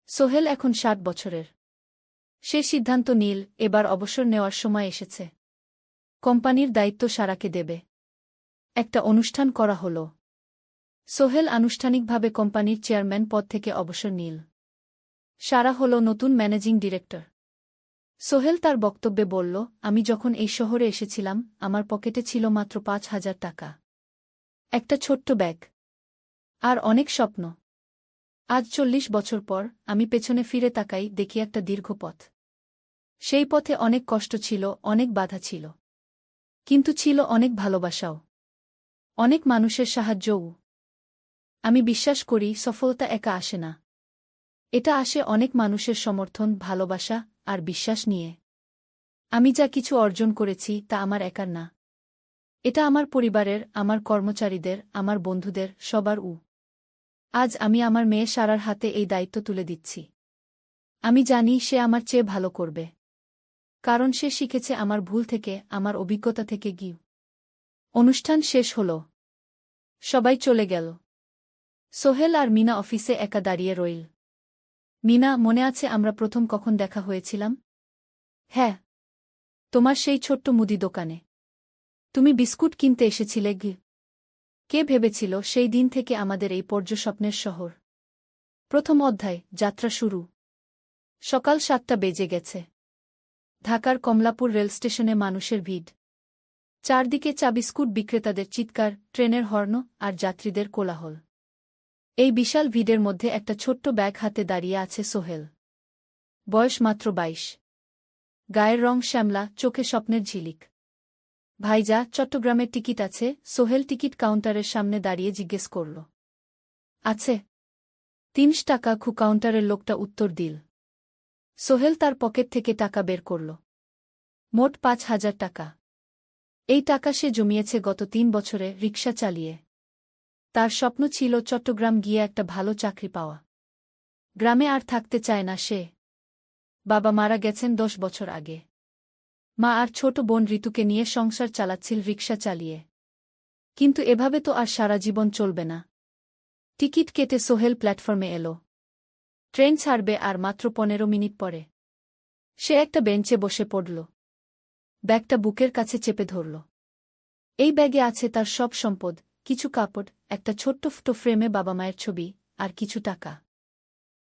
সোহেল এখন 60 বছরের। সে সিদ্ধান্ত নিল, এবার অবসর নেওয়ার সময় এসেছে। কোম্পানির দায়িত্ব সারাকে দেবে। একটা অনুষ্ঠান করা হল। সোহেল আনুষ্ঠানিকভাবে কোম্পানির চেয়ারম্যান পদ থেকে অবসর নিল। সারা হল নতুন ম্যানেজিং ডিরেক্টর। সোহেল তার বক্তব্যে বলল, আমি যখন এই শহরে এসেছিলাম আমার পকেটে ছিল মাত্র 5,000 টাকা। একটা ছোট্ট ব্যাগ। আর অনেক স্বপ্ন। আজ 40 বছর পর আমি পেছনে ফিরে তাকাই, দেখি একটা দীর্ঘ পথ। সেই পথে অনেক কষ্ট ছিল, অনেক বাধা ছিল। কিন্তু ছিল অনেক ভালোবাসাও। অনেক মানুষের সাহায্যও। আমি বিশ্বাস করি সফলতা একা আসে না। এটা আসে অনেক মানুষের সমর্থন, ভালোবাসা আর বিশ্বাস নিয়ে। আমি যা কিছু অর্জন করেছি তা আমার একার না। এটা আমার পরিবারের, আমার কর্মচারীদের, আমার বন্ধুদের, সবার। আজ আমি আমার মেয়ে সারার হাতে এই দায়িত্ব তুলে দিচ্ছি। আমি জানি সে আমার চেয়ে ভালো করবে। কারণ সে শিখেছে আমার ভুল থেকে, আমার অভিজ্ঞতা থেকে। অনুষ্ঠান শেষ হল। সবাই চলে গেল। সোহেল আর মিনা অফিসে একা দাঁড়িয়ে রইল। মিনা, মনে আছে আমরা প্রথম কখন দেখা হয়েছিলাম? হ্যাঁ। তোমার সেই ছোট্ট মুদি দোকানে। তুমি বিস্কুট কিনতে এসেছিলে। কে ভেবেছিল সেই দিন থেকে আমাদের এই পর্যস্বপ্নের শহর। প্রথম অধ্যায়, যাত্রা শুরু। সকাল 7টা বেজে গেছে। ঢাকার কমলাপুর রেলস্টেশনে মানুষের ভিড়। চারদিকে চা বিস্কুট বিক্রেতাদের চিৎকার, ট্রেনের হর্ন আর যাত্রীদের কোলাহল। এই বিশাল ভিড়ের মধ্যে একটা ছোট্ট ব্যাগ হাতে দাঁড়িয়ে আছে সোহেল। বয়স মাত্র 22। গায়ের রং শ্যামলা, চোখে স্বপ্নের ঝিলিক। ভাইজা, চট্টগ্রামের টিকিট আছে? সোহেল টিকিট কাউন্টারের সামনে দাঁড়িয়ে জিজ্ঞেস করল। আছে। 3 টাকা। কাউন্টারের লোকটা উত্তর দিল। সোহেল তার পকেট থেকে টাকা বের করল। মোট 5,000 টাকা। এই টাকা সে জমিয়েছে গত 3 বছরে রিকশা চালিয়ে। তার স্বপ্ন ছিল চট্টগ্রাম গিয়ে একটা ভালো চাকরি পাওয়া। গ্রামে আর থাকতে চায় না সে। বাবা মারা গেছেন 10 বছর আগে। মা আর ছোট বোন ঋতুকে নিয়ে সংসার চালাচ্ছিল রিকশা চালিয়ে। কিন্তু এভাবে তো আর সারা জীবন চলবে না। টিকিট কেটে সোহেল প্ল্যাটফর্মে এল। ট্রেন ছাড়বে আর মাত্র 15 মিনিট পরে। সে একটা বেঞ্চে বসে পড়ল। ব্যাগটা বুকের কাছে চেপে ধরল। এই ব্যাগে আছে তার সব সম্পদ, কিছু কাপড়, একটা ছোট্ট ফটো ফ্রেমে বাবা মায়ের ছবি, আর কিছু টাকা।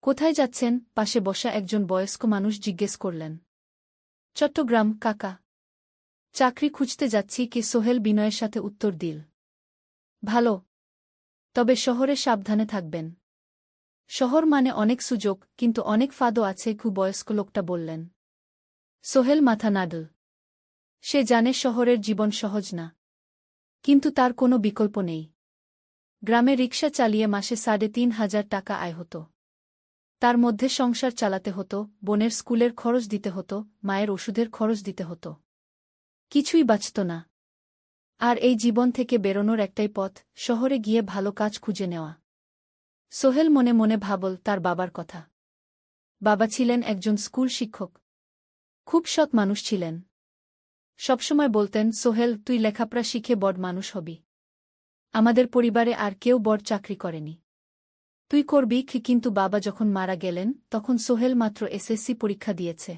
কোথায় যাচ্ছেন? পাশে বসা একজন বয়স্ক মানুষ জিজ্ঞেস করলেন। চট্টগ্রাম, কাকা। চাকরি খুঁজতে যাচ্ছি কি? সোহেল বিনয়ের সাথে উত্তর দিল। ভালো। তবে শহরে সাবধানে থাকবেন। শহর মানে অনেক সুযোগ, কিন্তু অনেক ফাঁদও আছে, বয়স্ক লোকটা বললেন। সোহেল মাথা নাড়ল। সে জানে শহরের জীবন সহজ না। কিন্তু তার কোনো বিকল্প নেই। গ্রামে রিকশা চালিয়ে মাসে ৩,৫০০ টাকা আয় হতো। তার মধ্যে সংসার চালাতে হতো, বোনের স্কুলের খরচ দিতে হতো, মায়ের ওষুধের খরচ দিতে হতো। কিছুই বাঁচত না। আর এই জীবন থেকে বেরোনোর একটাই পথ, শহরে গিয়ে ভালো কাজ খুঁজে নেওয়া। সোহেল মনে মনে ভাবল তার বাবার কথা। বাবা ছিলেন একজন স্কুল শিক্ষক। খুব সৎ মানুষ ছিলেন। সবসময় বলতেন, সোহেল, তুই লেখাপড়া শিখে বড় মানুষ হবি। আমাদের পরিবারে আর কেউ বড় চাকরি করেনি। তুই করবি। কিন্তু বাবা যখন মারা গেলেন তখন সোহেল মাত্র এসএসসি পরীক্ষা দিয়েছে।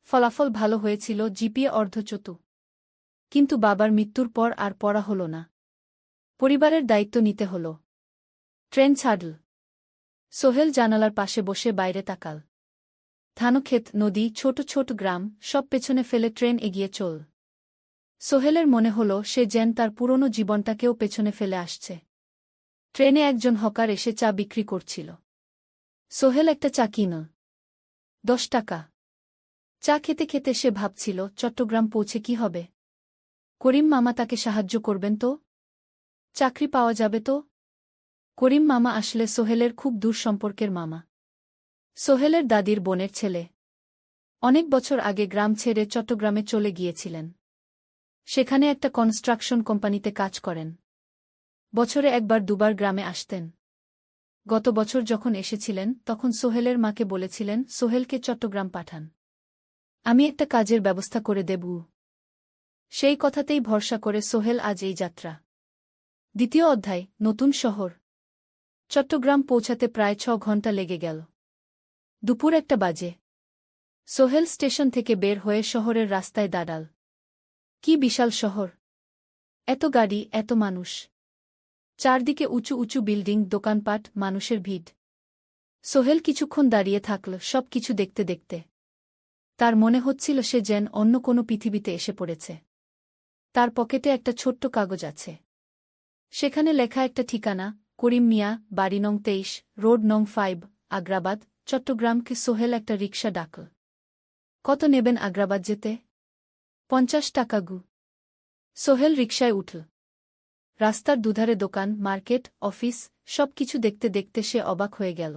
ফলাফল ভালো হয়েছিল, জিপিএ অর্ধচতু। কিন্তু বাবার মৃত্যুর পর আর পড়া হল না। পরিবারের দায়িত্ব নিতে হল। ট্রেন ছাড়ল। সোহেল জানালার পাশে বসে বাইরে তাকাল। ধানক্ষেত, নদী, ছোট ছোট গ্রাম, সব পেছনে ফেলে ট্রেন এগিয়ে চল। সোহেলের মনে হল সে যেন তার পুরনো জীবনটাকেও পেছনে ফেলে আসছে। ট্রেনে একজন হকার এসে চা বিক্রি করছিল। সোহেল একটা চা কিনল। 10 টাকা। চা খেতে খেতে সে ভাবছিল, চট্টগ্রাম পৌঁছে কি হবে? করিম মামা তাকে সাহায্য করবেন তো? চাকরি পাওয়া যাবে তো? করিম মামা আসলে সোহেলের খুব দূর সম্পর্কের মামা। সোহেলের দাদির বোনের ছেলে। অনেক বছর আগে গ্রাম ছেড়ে চট্টগ্রামে চলে গিয়েছিলেন। সেখানে একটা কনস্ট্রাকশন কোম্পানিতে কাজ করেন। বছরে একবার দুবার গ্রামে আসতেন। গত বছর যখন এসেছিলেন তখন সোহেলের মাকে বলেছিলেন সোহেলকে চট্টগ্রাম পাঠান। আমি একটা কাজের ব্যবস্থা করে দেব। সেই কথাতেই ভরসা করে সোহেল আজ এই যাত্রা। দ্বিতীয় অধ্যায়, নতুন শহর। চট্টগ্রাম পৌঁছাতে প্রায় 6 ঘণ্টা লেগে গেল। দুপুর 1টা বাজে। সোহেল স্টেশন থেকে বের হয়ে শহরের রাস্তায় দাঁড়াল। কি বিশাল শহর! এত গাড়ি, এত মানুষ। চারদিকে উঁচু উঁচু বিল্ডিং, দোকানপাট, মানুষের ভিড়। সোহেল কিছুক্ষণ দাঁড়িয়ে থাকল, সব কিছু দেখতে দেখতে। তার মনে হচ্ছিল সে যেন অন্য কোনো পৃথিবীতে এসে পড়েছে। তার পকেটে একটা ছোট্ট কাগজ আছে। সেখানে লেখা একটা ঠিকানা, করিম মিয়া, বাড়ি নং 23, রোড নং 5, আগ্রাবাদ, চট্টগ্রামকে। সোহেল একটা রিকশা ডাকল। কত নেবেন আগ্রাবাদ যেতে? 50 টাকা গু। সোহেল রিকশায় উঠল। রাস্তার দুধারে দোকান, মার্কেট, অফিস, সব কিছু দেখতে দেখতে সে অবাক হয়ে গেল।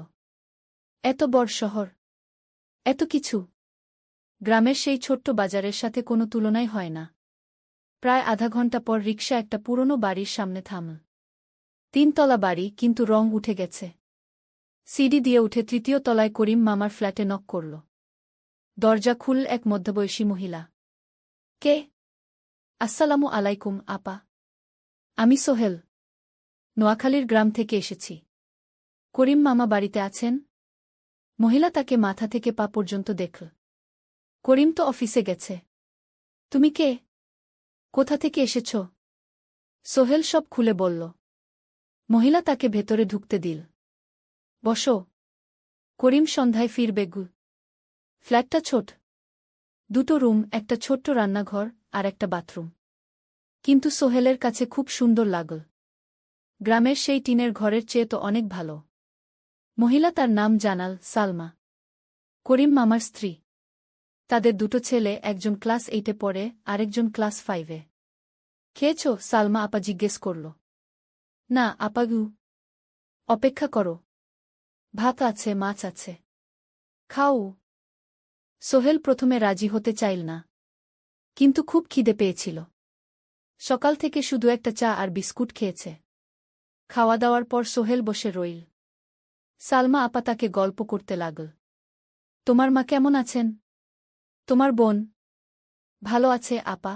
এত বড় শহর, এত কিছু! গ্রামের সেই ছোট্ট বাজারের সাথে কোনো তুলনাই হয় না। প্রায় আধা ঘণ্টা পর রিকশা একটা পুরনো বাড়ির সামনে থামল। 3 তলা বাড়ি, কিন্তু রং উঠে গেছে। সিঁড়ি দিয়ে উঠে 3য় তলায় করিম মামার ফ্ল্যাটে নক করল। দরজা খুলল এক মধ্যবয়সী মহিলা। কে? আসসালামু আলাইকুম, আপা। আমি সোহেল। নোয়াখালীর গ্রাম থেকে এসেছি। করিম মামা বাড়িতে আছেন? মহিলা তাকে মাথা থেকে পা পর্যন্ত দেখল। করিম তো অফিসে গেছে। তুমি কে? কোথা থেকে এসেছ? সোহেল সব খুলে বলল। মহিলা তাকে ভেতরে ঢুকতে দিল। বসো। করিম সন্ধ্যায় ফিরবে গু। ফ্ল্যাটটা ছোট। 2টো রুম, একটা ছোট্ট রান্নাঘর, আর একটা বাথরুম। কিন্তু সোহেলের কাছে খুব সুন্দর লাগল। গ্রামের সেই টিনের ঘরের চেয়ে তো অনেক ভালো। মহিলা তার নাম জানাল, সালমা। করিম মামার স্ত্রী। তাদের 2টো ছেলে, একজন ক্লাস 8-এ পড়ে, আরেকজন ক্লাস 5-এ। খেয়েছ? সালমা আপা জিজ্ঞেস করল। না আপা গু। অপেক্ষা করো। ভাত আছে, মাছ আছে। খাও। সোহেল প্রথমে রাজি হতে চাইল না। কিন্তু খুব খিদে পেয়েছিল। সকাল থেকে শুধু একটা চা আর বিস্কুট খেয়েছে। খাওয়া দাওয়ার পর সোহেল বসে রইল। সালমা আপা তাকে গল্প করতে লাগল। তোমার মা কেমন আছেন? তোমার বোন? ভালো আছে আপা।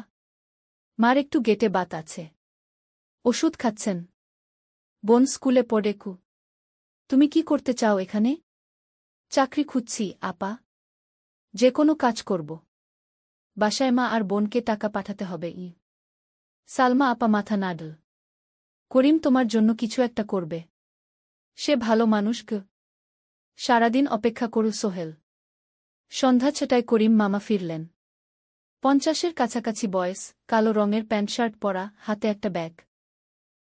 মার একটু গেটে বাত আছে। ওষুধ খাচ্ছেন। বোন স্কুলে পড়ে কু। তুমি কি করতে চাও এখানে? চাকরি খুঁজছি আপা। যে কোনো কাজ করব। বাসায় মা আর বোনকে টাকা পাঠাতে হবে। সালমা আপা মাথা নাড়ল। করিম তোমার জন্য কিছু একটা করবে। সে ভালো মানুষ গ। সারাদিন অপেক্ষা করল সোহেল। সন্ধ্যা ছটায় করিম মামা ফিরলেন। 50-এর কাছাকাছি বয়স, কালো রঙের প্যান্ট শার্ট পরা, হাতে একটা ব্যাগ।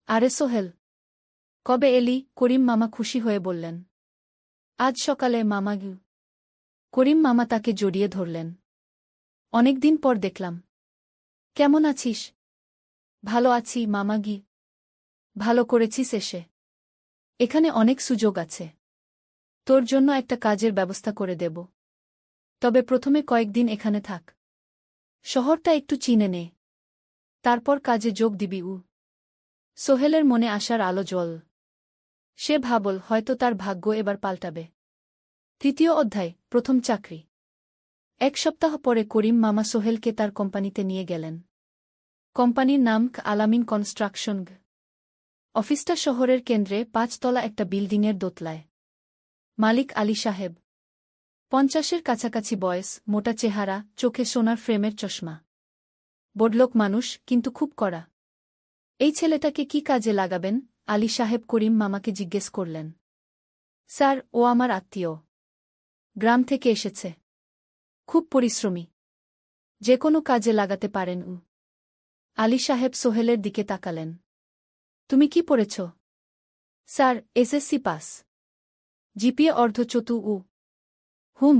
আরে সোহেল, কবে এলি? করিম মামা খুশি হয়ে বললেন। আজ সকালে মামা গু। করিম মামা তাকে জড়িয়ে ধরলেন। অনেকদিন পর দেখলাম। কেমন আছিস? ভালো আছি মামা গি। ভালো করেছিস এসে। এখানে অনেক সুযোগ আছে। তোর জন্য একটা কাজের ব্যবস্থা করে দেব। তবে প্রথমে কয়েকদিন এখানে থাক। শহরটা একটু চিনে নে। তারপর কাজে যোগ দিবি। সোহেলের মনে আসার আলো জ্বল। সে ভাবল হয়তো তার ভাগ্য এবার পাল্টাবে। তৃতীয় অধ্যায়, প্রথম চাকরি। এক সপ্তাহ পরে করিম মামা সোহেলকে তার কোম্পানিতে নিয়ে গেলেন। কোম্পানির নাম আলামিন কনস্ট্রাকশন। অফিসটা শহরের কেন্দ্রে 5 তলা একটা বিল্ডিংয়ের দোতলায়। মালিক আলী সাহেব। 50-এর কাছাকাছি বয়স, মোটা চেহারা, চোখে সোনার ফ্রেমের চশমা। বড়লোক মানুষ, কিন্তু খুব কড়া। এই ছেলেটাকে কি কাজে লাগাবেন? আলী সাহেব করিম মামাকে জিজ্ঞেস করলেন। স্যার, ও আমার আত্মীয়। গ্রাম থেকে এসেছে। খুব পরিশ্রমী। যে কোনো কাজে লাগাতে পারেন। আলী সাহেব সোহেলের দিকে তাকালেন। তুমি কি পড়েছ? Sir, SSC pass. জিপিএ অর্ধচতু। হুম।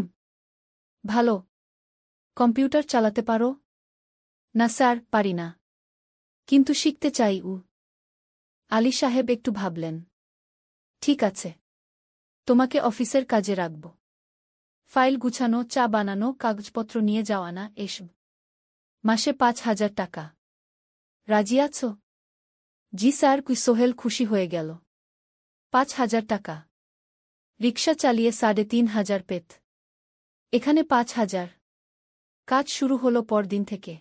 ভালো। কম্পিউটার চালাতে পারো? না স্যার, পারি না। কিন্তু শিখতে চাই। আলী সাহেব একটু ভাবলেন। ঠিক আছে। তোমাকে অফিসের কাজে রাখব। ফাইল গুছানো, চা বানানো, কাগজপত্র নিয়ে যাওয়া না, এসব। মাসে 5,000 টাকা। রাজি আছো? জি স্যার। সোহেল খুশি হয়ে গেল। 5,000 টাকা। রিকশা চালিয়ে 3,500 পেত। এখানে 5,000। কাজ শুরু হলো পরদিন থেকে।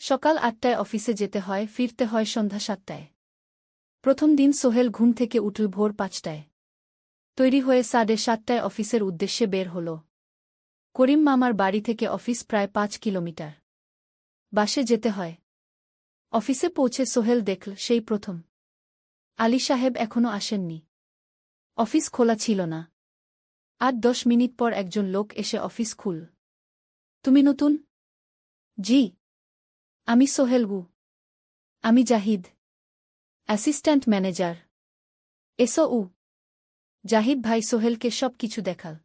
সকাল 8টায় অফিসে যেতে হয়, ফিরতে হয় সন্ধ্যা 7টায়। প্রথম দিন সোহেল ঘুম থেকে উঠল ভোর 5টায়। তৈরি হয়ে 7:30টায় অফিসের উদ্দেশ্যে বের হল। করিম মামার বাড়ি থেকে অফিস প্রায় 5 কিলোমিটার। বাসে যেতে হয়। অফিসে পৌঁছে সোহেল দেখল সেই প্রথম আলী সাহেব এখনো আসেননি। অফিস খোলা ছিল না। 8-10 মিনিট পর একজন লোক এসে অফিস খুল। তুমি নতুন? জি। আমি সোহেল। আমি জাহিদ, অ্যাসিস্ট্যান্ট ম্যানেজার। এসো। জাহিদ ভাই সোহেলকে সব কিছু দেখাল।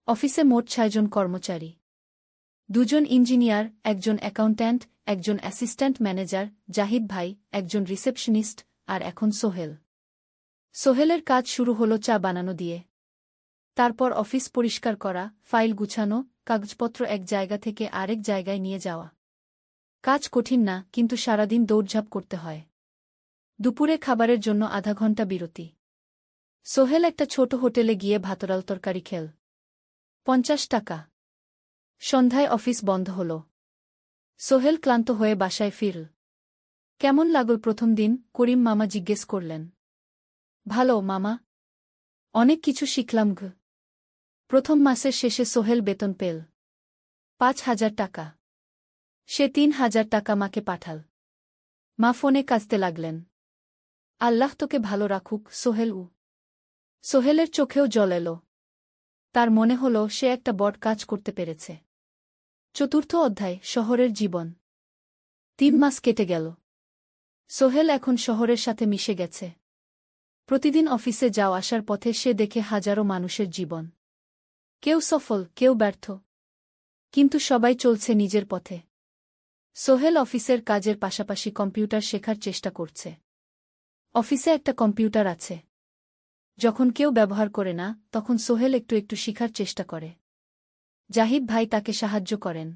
অফিসে মোট 6 জন কর্মচারী। 2 জন ইঞ্জিনিয়ার, একজন অ্যাকাউন্ট্যান্ট, একজন অ্যাসিস্ট্যান্ট ম্যানেজার, জাহিদ ভাই, একজন রিসেপশনিস্ট, আর এখন সোহেল। সোহেলের কাজ শুরু হলো চা বানানো দিয়ে। তারপর অফিস পরিষ্কার করা, ফাইল গুছানো, কাগজপত্র এক জায়গা থেকে আরেক জায়গায় নিয়ে যাওয়া। কাজ কঠিন না, কিন্তু সারাদিন দৌড়ঝাঁপ করতে হয়। দুপুরে খাবারের জন্য আধা ঘন্টা বিরতি। সোহেল একটা ছোট হোটেলে গিয়ে ভাতরাল তরকারি খেল। 50 টাকা। সন্ধ্যায় অফিস বন্ধ হল। সোহেল ক্লান্ত হয়ে বাসায় ফিরল। কেমন লাগল প্রথম দিন? করিম মামা জিজ্ঞেস করলেন। ভালো মামা। অনেক কিছু শিখলাম। প্রথম মাসের শেষে সোহেল বেতন পেল 5,000 টাকা। সে 3,000 টাকা মাকে পাঠাল। মা ফোনে কাঁদতে লাগলেন। আল্লাহ তোকে ভালো রাখুক সোহেল। সোহেলের চোখেও জল এলো। তার মনে হল সে একটা বড় কাজ করতে পেরেছে। চতুর্থ অধ্যায়, শহরের জীবন। 3 মাস কেটে গেল। সোহেল এখন শহরের সাথে মিশে গেছে। প্রতিদিন অফিসে যাও আসার পথে সে দেখে হাজারো মানুষের জীবন। কেউ সফল, কেউ ব্যর্থ। কিন্তু সবাই চলছে নিজের পথে। সোহেল অফিসের কাজের পাশাপাশি কম্পিউটার শেখার চেষ্টা করছে। অফিসে একটা কম্পিউটার আছে। যখন কেউ ব্যবহার করে না, তখন সোহেল একটু একটু শিখার চেষ্টা করে। জাহিদ ভাই তাকে সাহায্য করেন।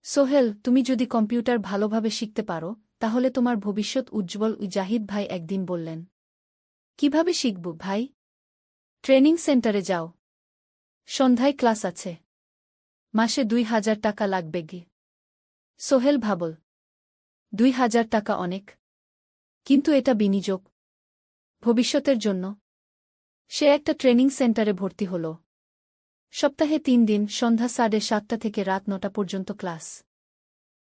সোহেল, তুমি যদি কম্পিউটার ভালোভাবে শিখতে পারো, তাহলে তোমার ভবিষ্যৎ উজ্জ্বল। জাহিদ ভাই একদিন বললেন। কিভাবে শিখব ভাই? ট্রেনিং সেন্টারে যাও। সন্ধ্যায় ক্লাস আছে। মাসে 2,000 টাকা লাগবে গি। সোহেল ভাবল। 2,000 টাকা অনেক। কিন্তু এটা বিনিয়োগ। ভবিষ্যতের জন্য। সে একটা ট্রেনিং সেন্টারে ভর্তি হল। সপ্তাহে 3 দিন, সন্ধ্যা 7:30 থেকে রাত 9টা পর্যন্ত ক্লাস।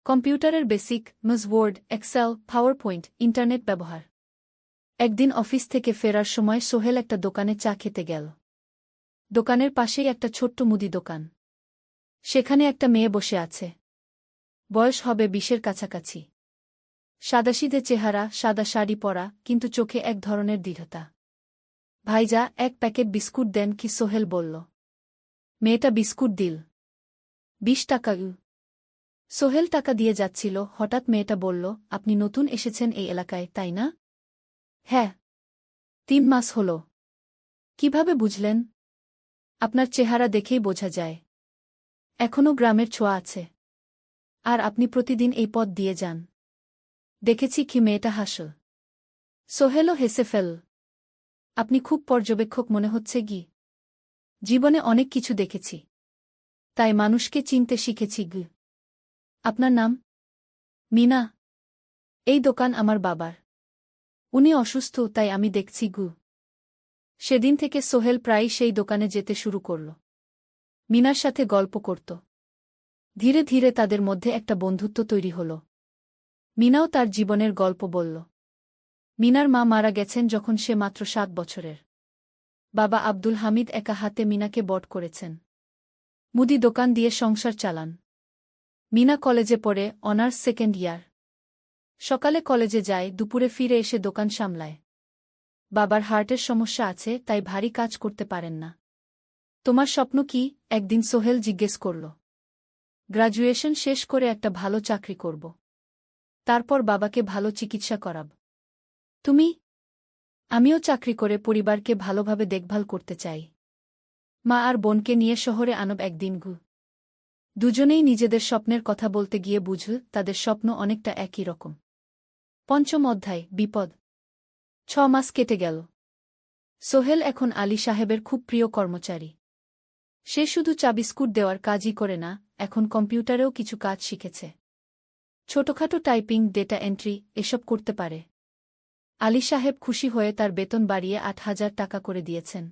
কম্পিউটারের basic, word, excel, PowerPoint, internet ব্যবহার। একদিন অফিস থেকে ফেরার সময় সোহেল একটা দোকানে চা খেতে গেল। দোকানের পাশেই একটা ছোট্ট মুদি দোকান। সেখানে একটা মেয়ে বসে আছে। বয়স হবে 20-এর কাছাকাছি। সাদাসিধে চেহারা, সাদা শাড়ি পরা, কিন্তু চোখে এক ধরনের দৃঢ়তা। ভাইজা, এক প্যাকেট বিস্কুট দেন কি? সোহেল বলল। মেয়েটা বিস্কুট দিল। 20 টাকা। সোহেল টাকা দিয়ে যাচ্ছিল, হঠাৎ মেয়েটা বলল, আপনি নতুন এসেছেন এই এলাকায়, তাই না? হ্যাঁ। 3 মাস হল। কিভাবে বুঝলেন? আপনার চেহারা দেখেই বোঝা যায়। এখনও গ্রামের ছোঁয়া আছে। আর আপনি প্রতিদিন এই পথ দিয়ে যান। দেখেছি কি? মেয়েটা হাসল। সোহেলও হেসে ফেল। আপনি খুব পর্যবেক্ষক মনে হচ্ছে গি। জীবনে অনেক কিছু দেখেছি। তাই মানুষকে চিনতে শিখেছি গি। আপনার নাম? মিনা। এই দোকান আমার বাবার। উনি অসুস্থ, তাই আমি দেখছি গু। সেদিন থেকে সোহেল প্রায়ই সেই দোকানে যেতে শুরু করল। মিনার সাথে গল্প করত। ধীরে ধীরে তাদের মধ্যে একটা বন্ধুত্ব তৈরি হল। মিনাও তার জীবনের গল্প বলল। মিনার মা মারা গেছেন যখন সে মাত্র 7 বছরের। বাবা আব্দুল হামিদ একা হাতে মিনাকে বড় করেছেন। মুদি দোকান দিয়ে সংসার চালান। মিনা কলেজে পড়ে, অনার্স 2nd ইয়ার। সকালে কলেজে যায়, দুপুরে ফিরে এসে দোকান সামলায়। বাবার হার্টের সমস্যা আছে, তাই ভারী কাজ করতে পারেন না। তোমার স্বপ্ন কি? একদিন সোহেল জিজ্ঞেস করল। গ্র্যাজুয়েশন শেষ করে একটা ভালো চাকরি করব। তারপর বাবাকে ভালো চিকিৎসা করাব। তুমি? আমিও চাকরি করে পরিবারকে ভালোভাবে দেখভাল করতে চাই। মা আর বোনকে নিয়ে শহরে আনব একদিন গু। দুজনেই নিজেদের স্বপ্নের কথা বলতে গিয়ে বুঝল তাদের স্বপ্ন অনেকটা একই রকম। 5ম অধ্যায়, বিপদ। 6 মাস কেটে গেল। সোহেল এখন আলী সাহেবের খুব প্রিয় কর্মচারী। সে শুধু চা বিস্কুট দেওয়ার কাজই করে না, এখন কম্পিউটারেও কিছু কাজ শিখেছে। ছোটখাটো টাইপিং, ডেটা এন্ট্রি, এসব করতে পারে। আলী সাহেব খুশি হয়ে তার বেতন বাড়িয়ে 8,000 টাকা করে দিয়েছেন।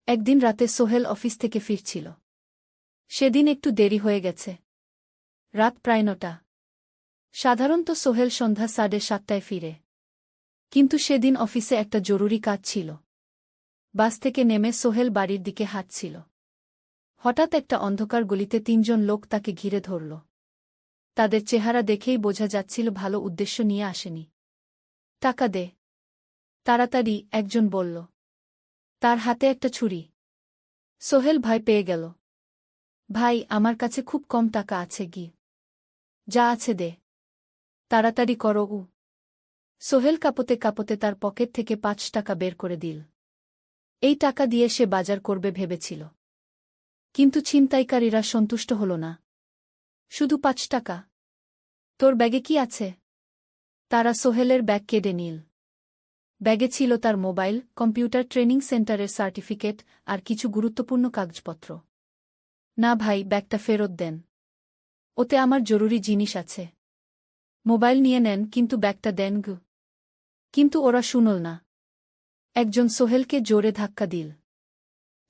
একদিন রাতে সোহেল অফিস থেকে ফিরছিল। সেদিন একটু দেরি হয়ে গেছে। রাত প্রায় 9টা। সাধারণত সোহেল সন্ধ্যা 7:30টায় ফিরে। কিন্তু সেদিন অফিসে একটা জরুরি কাজ ছিল। বাস থেকে নেমে সোহেল বাড়ির দিকে হাঁটছিল। হঠাৎ একটা অন্ধকার গলিতে 3 জন লোক তাকে ঘিরে ধরল। তাদের চেহারা দেখেই বোঝা যাচ্ছিল ভালো উদ্দেশ্য নিয়ে আসেনি। টাকা দে তাড়াতাড়ি, একজন বলল। তার হাতে একটা ছুরি। সোহেল ভয় পেয়ে গেল। ভাই, আমার কাছে খুব কম টাকা আছে গি। যা আছে দে। তাড়াতাড়ি করো। সোহেল কাঁপতে কাঁপতে তার পকেট থেকে 5 টাকা বের করে দিল। এই টাকা দিয়ে সে বাজার করবে ভেবেছিল। কিন্তু ছিনতাইকারীরা সন্তুষ্ট হল না। শুধু 5 টাকা? তোর ব্যাগে কি আছে? তারা সোহেলের ব্যাগ কেড়ে নিল। ব্যাগে ছিল তার মোবাইল, কম্পিউটার ট্রেনিং সেন্টারের সার্টিফিকেট আর কিছু গুরুত্বপূর্ণ কাগজপত্র। না ভাই, ব্যাগটা ফেরত দেন। ওতে আমার জরুরি জিনিস আছে। মোবাইল নিয়ে নেন, কিন্তু ব্যাগটা দেন গু। কিন্তু ওরা শুনল না। একজন সোহেলকে জোরে ধাক্কা দিল।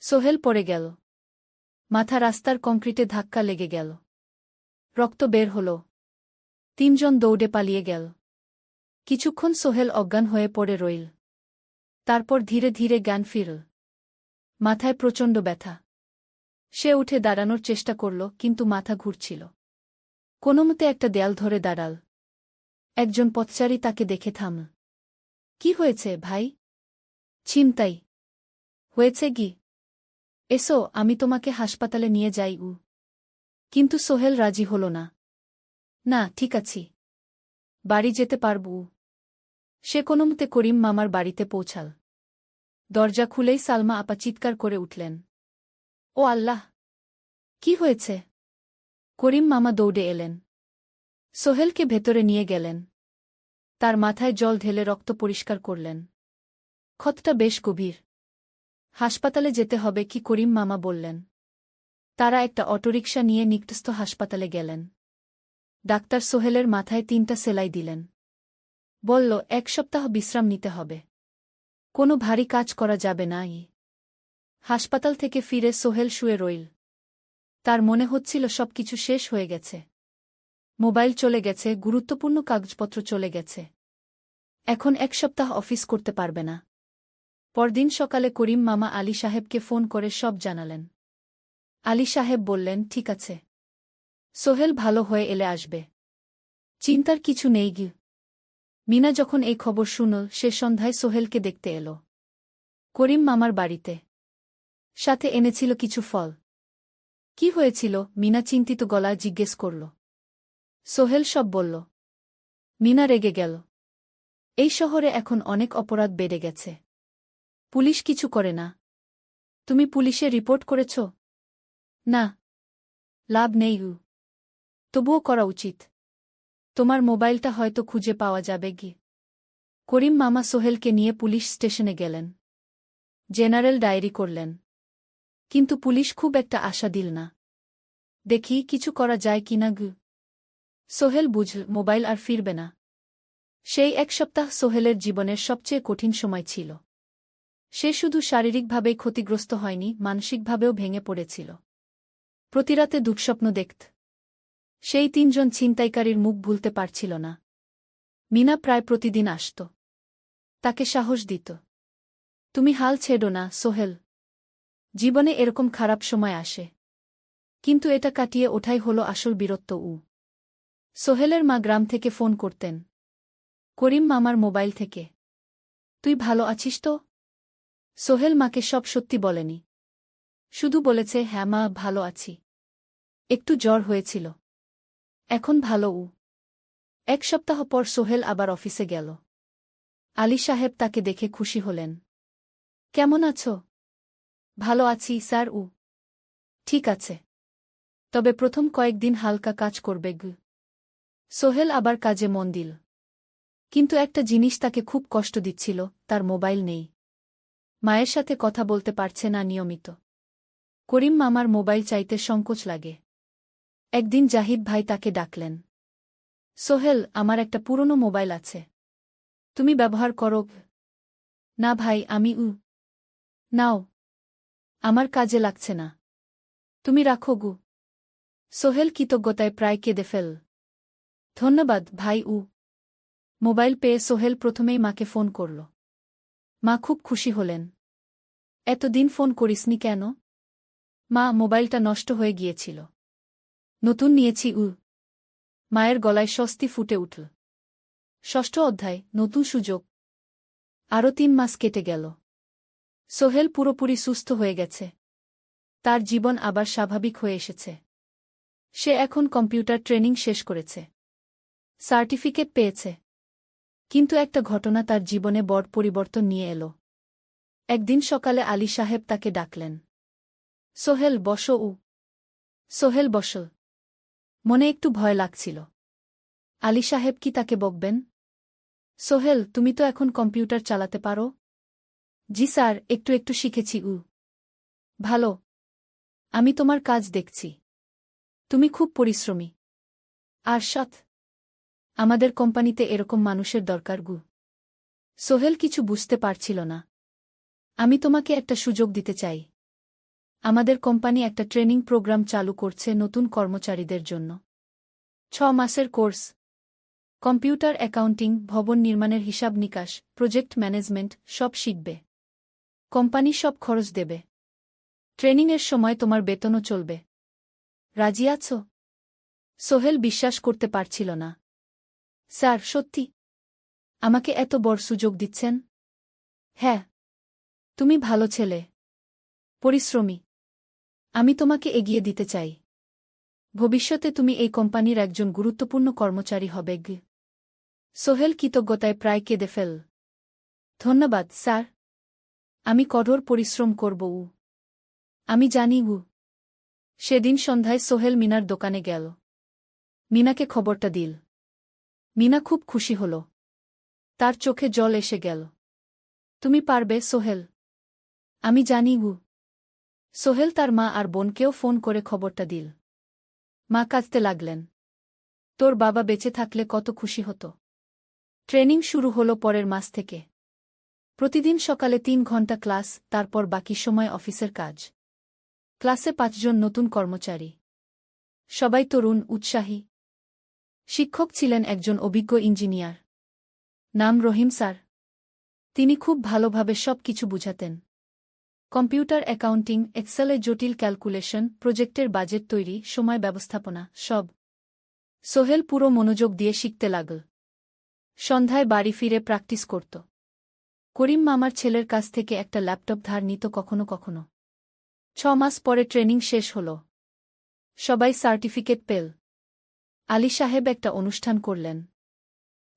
সোহেল পড়ে গেল। মাথা রাস্তার কংক্রিটে ধাক্কা লেগে গেল। রক্ত বের হল। 3 জন দৌড়ে পালিয়ে গেল। কিছুক্ষণ সোহেল অজ্ঞান হয়ে পড়ে রইল। তারপর ধীরে ধীরে জ্ঞান ফিরল। মাথায় প্রচণ্ড ব্যথা। সে উঠে দাঁড়ানোর চেষ্টা করল, কিন্তু মাথা ঘুরছিল। কোনোমতে একটা দেয়াল ধরে দাঁড়াল। একজন পথচারী তাকে দেখে থামল। কি হয়েছে ভাই? ছিনতাই হয়েছে গি? এসো, আমি তোমাকে হাসপাতালে নিয়ে যাই। কিন্তু সোহেল রাজি হল না। না, ঠিক আছি। বাড়ি যেতে পারব। সে কোনোমতে করিম মামার বাড়িতে পৌঁছাল। দরজা খুলেই সালমা আপা চিৎকার করে উঠলেন। ও আল্লাহ! কি হয়েছে? করিম মামা দৌড়ে এলেন। সোহেলকে ভেতরে নিয়ে গেলেন। তার মাথায় জল ঢেলে রক্ত পরিষ্কার করলেন। ক্ষতটা বেশ গভীর। হাসপাতালে যেতে হবে কি? করিম মামা বললেন। তারা একটা অটোরিকশা নিয়ে নিকটস্থ হাসপাতালে গেলেন। ডাক্তার সোহেলের মাথায় 3টা সেলাই দিলেন। বলল, 1 সপ্তাহ বিশ্রাম নিতে হবে। কোনো ভারী কাজ করা যাবে না। হাসপাতাল থেকে ফিরে সোহেল শুয়ে রইল। তার মনে হচ্ছিল সবকিছু শেষ হয়ে গেছে। মোবাইল চলে গেছে, গুরুত্বপূর্ণ কাগজপত্র চলে গেছে। এখন 1 সপ্তাহ অফিস করতে পারবে না। পরদিন সকালে করিম মামা আলী সাহেবকে ফোন করে সব জানালেন। আলী সাহেব বললেন, ঠিক আছে, সোহেল ভালো হয়ে এলে আসবে, চিন্তার কিছু নেই গি। মিনা যখন এই খবর শুনল, সে সন্ধ্যায় সোহেলকে দেখতে এলো করিম মামার বাড়িতে। সাথে এনেছিল কিছু ফল। কি হয়েছিল? মিনা চিন্তিত গলায় জিজ্ঞেস করল। সোহেল সব বলল। মিনা রেগে গেল। এই শহরে এখন অনেক অপরাধ বেড়ে গেছে। পুলিশ কিছু করে না। তুমি পুলিশে রিপোর্ট করেছ? না, লাভ নেই। তবুও করা উচিত। তোমার মোবাইলটা হয়তো খুঁজে পাওয়া যাবে গি। করিম মামা সোহেলকে নিয়ে পুলিশ স্টেশনে গেলেন। জেনারেল ডায়েরি করলেন। কিন্তু পুলিশ খুব একটা আশা দিল না। দেখি কিছু করা যায় কিনা গু। সোহেল বুঝল মোবাইল আর ফিরবে না। সেই 1 সপ্তাহ সোহেলের জীবনের সবচেয়ে কঠিন সময় ছিল। সে শুধু শারীরিকভাবেই ক্ষতিগ্রস্ত হয়নি, মানসিকভাবেও ভেঙে পড়েছিল। প্রতিরাতে দুঃস্বপ্ন দেখত। সেই 3 জন ছিনতাইকারীর মুখ ভুলতে পারছিল না। মিনা প্রায় প্রতিদিন আসত। তাকে সাহস দিত। তুমি হাল ছেড়ো না সোহেল। জীবনে এরকম খারাপ সময় আসে। কিন্তু এটা কাটিয়ে ওঠাই হলো আসল বীরত্ব। সোহেলের মা গ্রাম থেকে ফোন করতেন। করিম মামার মোবাইল থেকে। তুই ভালো আছিস তো? সোহেল মাকে সব সত্যি বলেনি। শুধু বলেছে, হ্যাঁ মা, ভালো আছি। একটু জ্বর হয়েছিল। এখন ভালো। 1 সপ্তাহ পর সোহেল আবার অফিসে গেল। আলী সাহেব তাকে দেখে খুশি হলেন। কেমন আছো? ভালো আছি স্যার। ঠিক আছে। তবে প্রথম কয়েকদিন হালকা কাজ করবে গু। সোহেল আবার কাজে মন দিল। কিন্তু একটা জিনিস তাকে খুব কষ্ট দিচ্ছিল, তার মোবাইল নেই। মায়ের সাথে কথা বলতে পারছে না নিয়মিত। করিম মামার মোবাইল চাইতে সংকোচ লাগে। একদিন জাহিদ ভাই তাকে ডাকলেন। সোহেল, আমার একটা পুরনো মোবাইল আছে। তুমি ব্যবহার করো? না ভাই, আমি নাও, আমার কাজে লাগছে না। তুমি রাখো গু। সোহেল কৃতজ্ঞতায় প্রায় কেঁদে ফেল। ধন্যবাদ ভাই। মোবাইল পেয়ে সোহেল প্রথমেই মাকে ফোন করল। মা খুব খুশি হলেন। এতদিন ফোন করিসনি কেন? মা, মোবাইলটা নষ্ট হয়ে গিয়েছিল। নতুন নিয়েছি। মায়ের গলায় স্বস্তি ফুটে উঠল। 6ষ্ঠ অধ্যায়, নতুন সুযোগ। আরও 3 মাস কেটে গেল। সোহেল পুরোপুরি সুস্থ হয়ে গেছে। তার জীবন আবার স্বাভাবিক হয়ে এসেছে। সে এখন কম্পিউটার ট্রেনিং শেষ করেছে। সার্টিফিকেট পেয়েছে। কিন্তু একটা ঘটনা তার জীবনে বড় পরিবর্তন নিয়ে এলো। একদিন সকালে আলী সাহেব তাকে ডাকলেন। সোহেল, বসো। সোহেল বসল। মনে একটু ভয় লাগছিল। আলী সাহেব কি তাকে বকবেন? সোহেল, তুমি তো এখন কম্পিউটার চালাতে পারো? জি স্যার, একটু একটু শিখেছি। ভালো। আমি তোমার কাজ দেখছি। তুমি খুব পরিশ্রমী আর সৎ। আমাদের কোম্পানিতে এরকম মানুষের দরকার গু। সোহেল কিছু বুঝতে পারছিল না। আমি তোমাকে একটা সুযোগ দিতে চাই। আমাদের কোম্পানি একটা ট্রেনিং প্রোগ্রাম চালু করছে নতুন কর্মচারীদের জন্য। 6 মাসের কোর্স। কম্পিউটার, অ্যাকাউন্টিং, ভবন নির্মাণের হিসাব নিকাশ, প্রজেক্ট ম্যানেজমেন্ট সব শিখবে। কোম্পানি সব খরচ দেবে। ট্রেনিংয়ের সময় তোমার বেতনও চলবে। রাজি আছো? সোহেল বিশ্বাস করতে পারছিল না। স্যার, সত্যি? আমাকে এত বড় সুযোগ দিচ্ছেন? হ্যাঁ। তুমি ভালো ছেলে, পরিশ্রমী। আমি তোমাকে এগিয়ে দিতে চাই। ভবিষ্যতে তুমি এই কোম্পানির একজন গুরুত্বপূর্ণ কর্মচারী হবে। সোহেল কৃতজ্ঞতায় প্রায় কেঁদে ফেল। ধন্যবাদ স্যার। আমি কঠোর পরিশ্রম করব। আমি জানি। সেদিন সন্ধ্যায় সোহেল মিনার দোকানে গেল। মিনাকে খবরটা দিল। মিনা খুব খুশি হল। তার চোখে জল এসে গেল। তুমি পারবে সোহেল। আমি জানি। সোহেল তার মা আর বোনকেও ফোন করে খবরটা দিল। মা কাঁদতে লাগলেন। তোর বাবা বেঁচে থাকলে কত খুশি হতো। ট্রেনিং শুরু হলো পরের মাস থেকে। প্রতিদিন সকালে ৩ ঘণ্টা ক্লাস, তারপর বাকি সময় অফিসের কাজ। ক্লাসে ৫ জন নতুন কর্মচারী। সবাই তরুণ, উৎসাহী। শিক্ষক ছিলেন একজন অভিজ্ঞ ইঞ্জিনিয়ার। নাম রহিম স্যার। তিনি খুব ভালোভাবে সব কিছু বুঝাতেন। কম্পিউটার অ্যাকাউন্টিং, এক্সেলে জটিল ক্যালকুলেশন, প্রজেক্টের বাজেট তৈরি, সময় ব্যবস্থাপনা, সব। সোহেল পুরো মনোযোগ দিয়ে শিখতে লাগল। সন্ধ্যায় বাড়ি ফিরে প্র্যাকটিস করত। করিম মামার ছেলের কাছ থেকে একটা ল্যাপটপ ধার নিত কখনো কখনো। ৬ মাস পরে ট্রেনিং শেষ হল। সবাই সার্টিফিকেট পেল। আলী সাহেব একটা অনুষ্ঠান করলেন।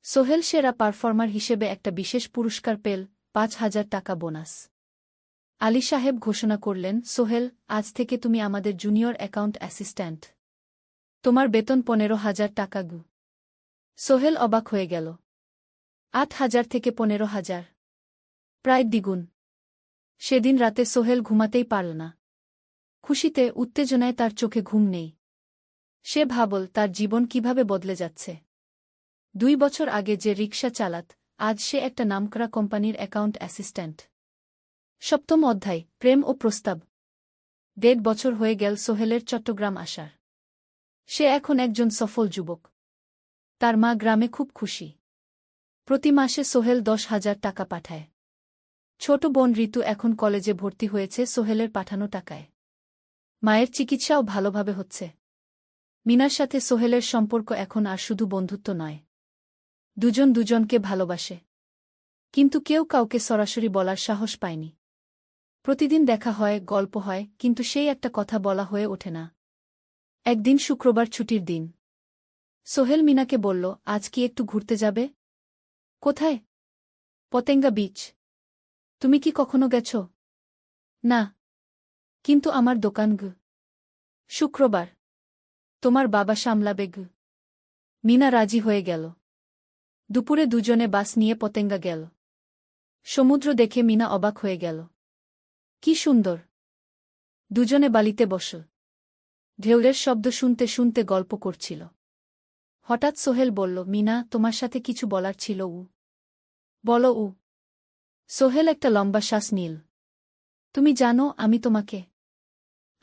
সোহেল সেরা পারফর্মার হিসেবে একটা বিশেষ পুরস্কার পেল, ৫,০০০ টাকা বোনাস। আলী সাহেব ঘোষণা করলেন, সোহেল, আজ থেকে তুমি আমাদের জুনিয়র অ্যাকাউন্ট অ্যাসিস্ট্যান্ট। তোমার বেতন ১৫,০০০ টাকা গু। সোহেল অবাক হয়ে গেল। ৮,০০০ থেকে ১৫,০০০, প্রায় দ্বিগুণ। সেদিন রাতে সোহেল ঘুমাতেই পারল না। খুশিতে, উত্তেজনায় তার চোখে ঘুম নেই। সে ভাবল তার জীবন কিভাবে বদলে যাচ্ছে। ২ বছর আগে যে রিকশা চালাত, আজ সে একটা নামকরা কোম্পানির অ্যাকাউন্ট অ্যাসিস্ট্যান্ট। ৭ম অধ্যায়, প্রেম ও প্রস্তাব। ১.৫ বছর হয়ে গেল সোহেলের চট্টগ্রাম আসার। সে এখন একজন সফল যুবক। তার মা গ্রামে খুব খুশি। প্রতি মাসে সোহেল ১০,০০০ টাকা পাঠায়। ছোট বোন ঋতু এখন কলেজে ভর্তি হয়েছে সোহেলের পাঠানো টাকায়। মায়ের চিকিৎসাও ভালোভাবে হচ্ছে। মিনার সাথে সোহেলের সম্পর্ক এখন আর শুধু বন্ধুত্ব নয়। দুজন দুজনকে ভালোবাসে। কিন্তু কেউ কাউকে সরাসরি বলার সাহস পায়নি। প্রতিদিন দেখা হয়, গল্প হয়, কিন্তু সেই একটা কথা বলা হয়ে ওঠে না। একদিন শুক্রবার ছুটির দিন। সোহেল মিনাকে বলল, আজ কি একটু ঘুরতে যাবে? কোথায়? পতেঙ্গা বিচ। তুমি কি কখনো গেছ? না। কিন্তু আমার দোকান গু। শুক্রবার। তোমার বাবা সামলাবে গু। মিনা রাজি হয়ে গেল। দুপুরে দুজনে বাস নিয়ে পতেঙ্গা গেল। সমুদ্র দেখে মিনা অবাক হয়ে গেল। কি সুন্দর! দুজনে বালিতে বসল। ঢেউয়ের শব্দ শুনতে শুনতে গল্প করছিল। হঠাৎ সোহেল বলল, মিনা, তোমার সাথে কিছু বলার ছিল। বলো। সোহেল একটা লম্বা শ্বাস নিল। তুমি জানো,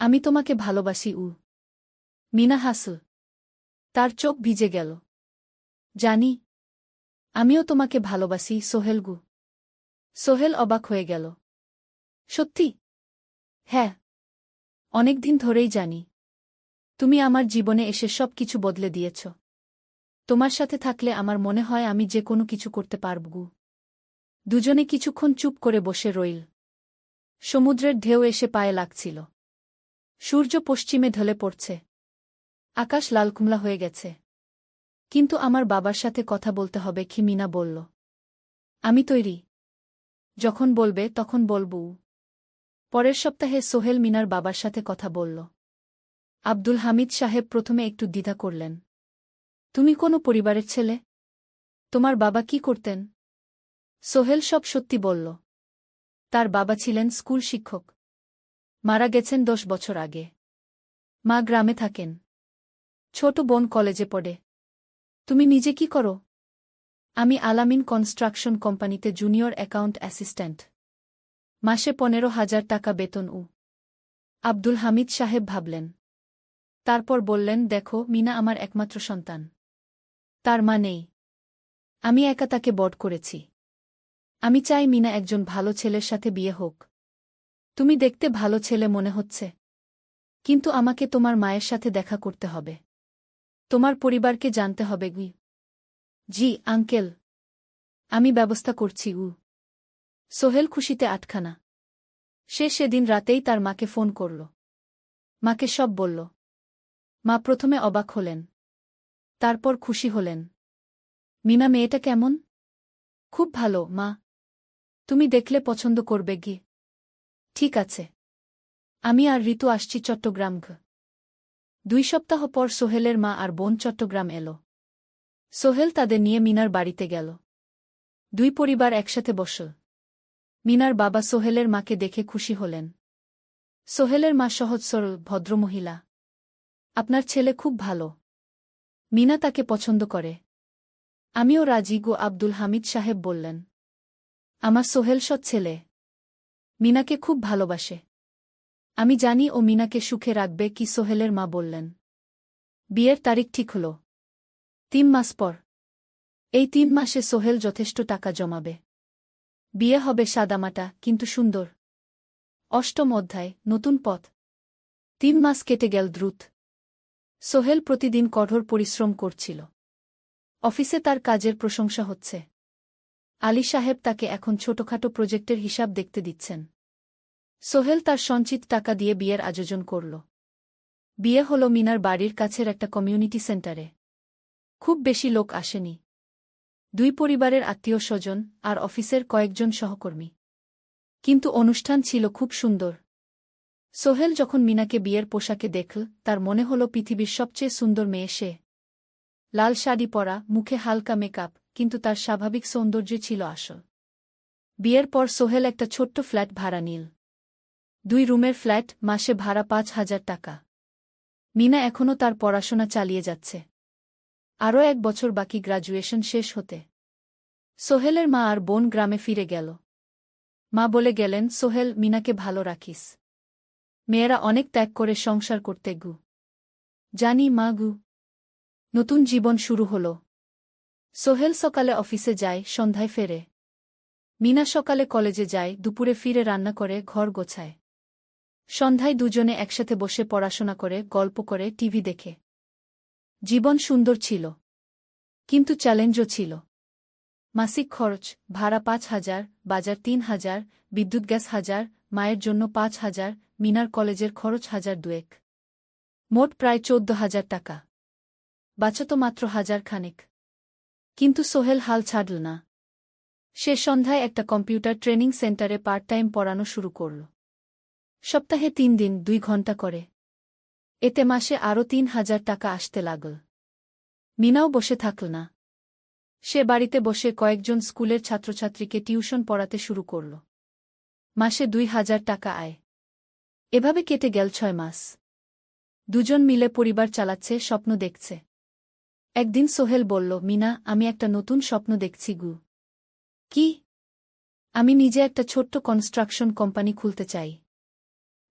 আমি তোমাকে ভালোবাসি। মিনা হাসল। তার চোখ ভিজে গেল। জানি। আমিও তোমাকে ভালোবাসি, সোহেল গু। সোহেল অবাক হয়ে গেল। সত্যি? হ্যাঁ। অনেকদিন ধরেই জানি। তুমি আমার জীবনে এসে সব কিছু বদলে দিয়েছ। তোমার সাথে থাকলে আমার মনে হয় আমি যে কোনো কিছু করতে পারব গু। দুজনে কিছুক্ষণ চুপ করে বসে রইল। সমুদ্রের ঢেউ এসে পায়ে লাগছিল। সূর্য পশ্চিমে ঢলে পড়ছে। আকাশ লালকুমলা হয়ে গেছে। কিন্তু আমার বাবার সাথে কথা বলতে হবে কি? মিনা বলল। আমি তৈরি। যখন বলবে তখন বলবো। পরের সপ্তাহে সোহেল মিনার বাবার সাথে কথা বলল। আব্দুল হামিদ সাহেব প্রথমে একটু দ্বিধা করলেন। তুমি কোনো পরিবারের ছেলে? তোমার বাবা কি করতেন? সোহেল সব সত্যি বলল। তার বাবা ছিলেন স্কুল শিক্ষক। মারা গেছেন ১০ বছর আগে। মা গ্রামে থাকেন। ছোট বোন কলেজে পড়ে। তুমি নিজে কি করো? আমি আলামিন কনস্ট্রাকশন কোম্পানিতে জুনিয়র অ্যাকাউন্ট অ্যাসিস্ট্যান্ট। মাসে ১৫,০০০ টাকা বেতন। আব্দুল হামিদ সাহেব ভাবলেন। তারপর বললেন, দেখো, মিনা আমার একমাত্র সন্তান। তার মা নেই। আমি একা তাকে বড় করেছি। আমি চাই মিনা একজন ভালো ছেলের সাথে বিয়ে হোক। তুমি দেখতে ভালো ছেলে মনে হচ্ছে। কিন্তু আমাকে তোমার মায়ের সাথে দেখা করতে হবে। তোমার পরিবারকে জানতে হবে গু। জি, আঙ্কেল। আমি ব্যবস্থা করছি। সোহেল খুশিতে আটখানা। সে সেদিন রাতেই তার মাকে ফোন করল। মাকে সব বলল। মা প্রথমে অবাক হলেন। তারপর খুশি হলেন। মিনা মেয়েটা কেমন? খুব ভালো, মা। তুমি দেখলে পছন্দ করবে গি। ঠিক আছে। আমি আর ঋতু আসছি চট্টগ্রাম। ২ সপ্তাহ পর সোহেলের মা আর বোন চট্টগ্রাম এল। সোহেল তাদের নিয়ে মিনার বাড়িতে গেল। ২ পরিবার একসাথে বসল। মিনার বাবা সোহেলের মাকে দেখে খুশি হলেন। সোহেলের মা সহজ সরল ভদ্রমহিলা। আপনার ছেলে খুব ভালো। মিনা তাকে পছন্দ করে। আমিও রাজি গো, আব্দুল হামিদ সাহেব বললেন। আমার সোহেল সৎ ছেলে। মিনাকে খুব ভালোবাসে। আমি জানি ও মিনাকে সুখে রাখবে কি সোহেলের মা বললেন। বিয়ের তারিখ ঠিক হল 3 মাস পর। এই 3 মাসে সোহেল যথেষ্ট টাকা জমাবে। বিয়ে হবে সাদামাটা কিন্তু সুন্দর। অষ্টম অধ্যায়, নতুন পথ। 3 মাস কেটে গেল দ্রুত। সোহেল প্রতিদিন কঠোর পরিশ্রম করছিল। অফিসে তার কাজের প্রশংসা হচ্ছে। আলী সাহেব তাকে এখন ছোটখাটো প্রজেক্টের হিসাব দেখতে দিচ্ছেন। সোহেল তার সঞ্চিত টাকা দিয়ে বিয়ের আয়োজন করল। বিয়ে হল মিনার বাড়ির কাছের একটা কমিউনিটি সেন্টারে। খুব বেশি লোক আসেনি। 2 পরিবারের আত্মীয় স্বজন আর অফিসের কয়েকজন সহকর্মী। কিন্তু অনুষ্ঠান ছিল খুব সুন্দর। সোহেল যখন মিনাকে বিয়ের পোশাকে দেখল, তার মনে হল পৃথিবীর সবচেয়ে সুন্দর মেয়ে সে। লাল শাড়ি পরা, মুখে হালকা মেকআপ, কিন্তু তার স্বাভাবিক সৌন্দর্য ছিল আসল। বিয়ের পর সোহেল একটা ছোট্ট ফ্ল্যাট ভাড়া নিল। 2 রুমের ফ্ল্যাট, মাসে ভাড়া 5,000 টাকা। মিনা এখনও তার পড়াশোনা চালিয়ে যাচ্ছে। আরও 1 বছর বাকি গ্র্যাজুয়েশন শেষ হতে। সোহেলের মা আর বোন গ্রামে ফিরে গেল। মা বলে গেলেন, সোহেল, মিনাকে ভালো রাখিস। মেয়েরা অনেক ত্যাগ করে সংসার করতে গু। জানি মা গু। নতুন জীবন শুরু হল। সোহেল সকালে অফিসে যায়, সন্ধ্যায় ফেরে। মিনা সকালে কলেজে যায়, দুপুরে ফিরে রান্না করে, ঘর গোছায়। সন্ধ্যায় দুজনে একসাথে বসে পড়াশোনা করে, গল্প করে, টিভি দেখে। জীবন সুন্দর ছিল। কিন্তু চ্যালেঞ্জও ছিল। মাসিক খরচ, ভাড়া 5,000, বাজার 3,000, বিদ্যুৎ গ্যাস 1,000, মায়ের জন্য 5,000, মিনার কলেজের খরচ 1,200। মোট প্রায় 14,000 টাকা। বাঁচত মাত্র 1,000 খানেক। কিন্তু সোহেল হাল ছাড়ল না। সে সন্ধ্যায় একটা কম্পিউটার ট্রেনিং সেন্টারে পার্ট টাইম পড়ানো শুরু করল। সপ্তাহে 3 দিন 2 ঘন্টা করে। এতে মাসে আরও 3,000 টাকা আসতে লাগল। মিনাও বসে থাকল না। সে বাড়িতে বসে কয়েকজন স্কুলের ছাত্রছাত্রীকে টিউশন পড়াতে শুরু করল। মাসে 2,000 টাকা আয়। এভাবে কেটে গেল 6 মাস। দুজন মিলে পরিবার চালাচ্ছে, স্বপ্ন দেখছে। একদিন সোহেল বলল, মিনা, আমি একটা নতুন স্বপ্ন দেখছি গু। কি? আমি নিজে একটা ছোট্ট কনস্ট্রাকশন কোম্পানি খুলতে চাই।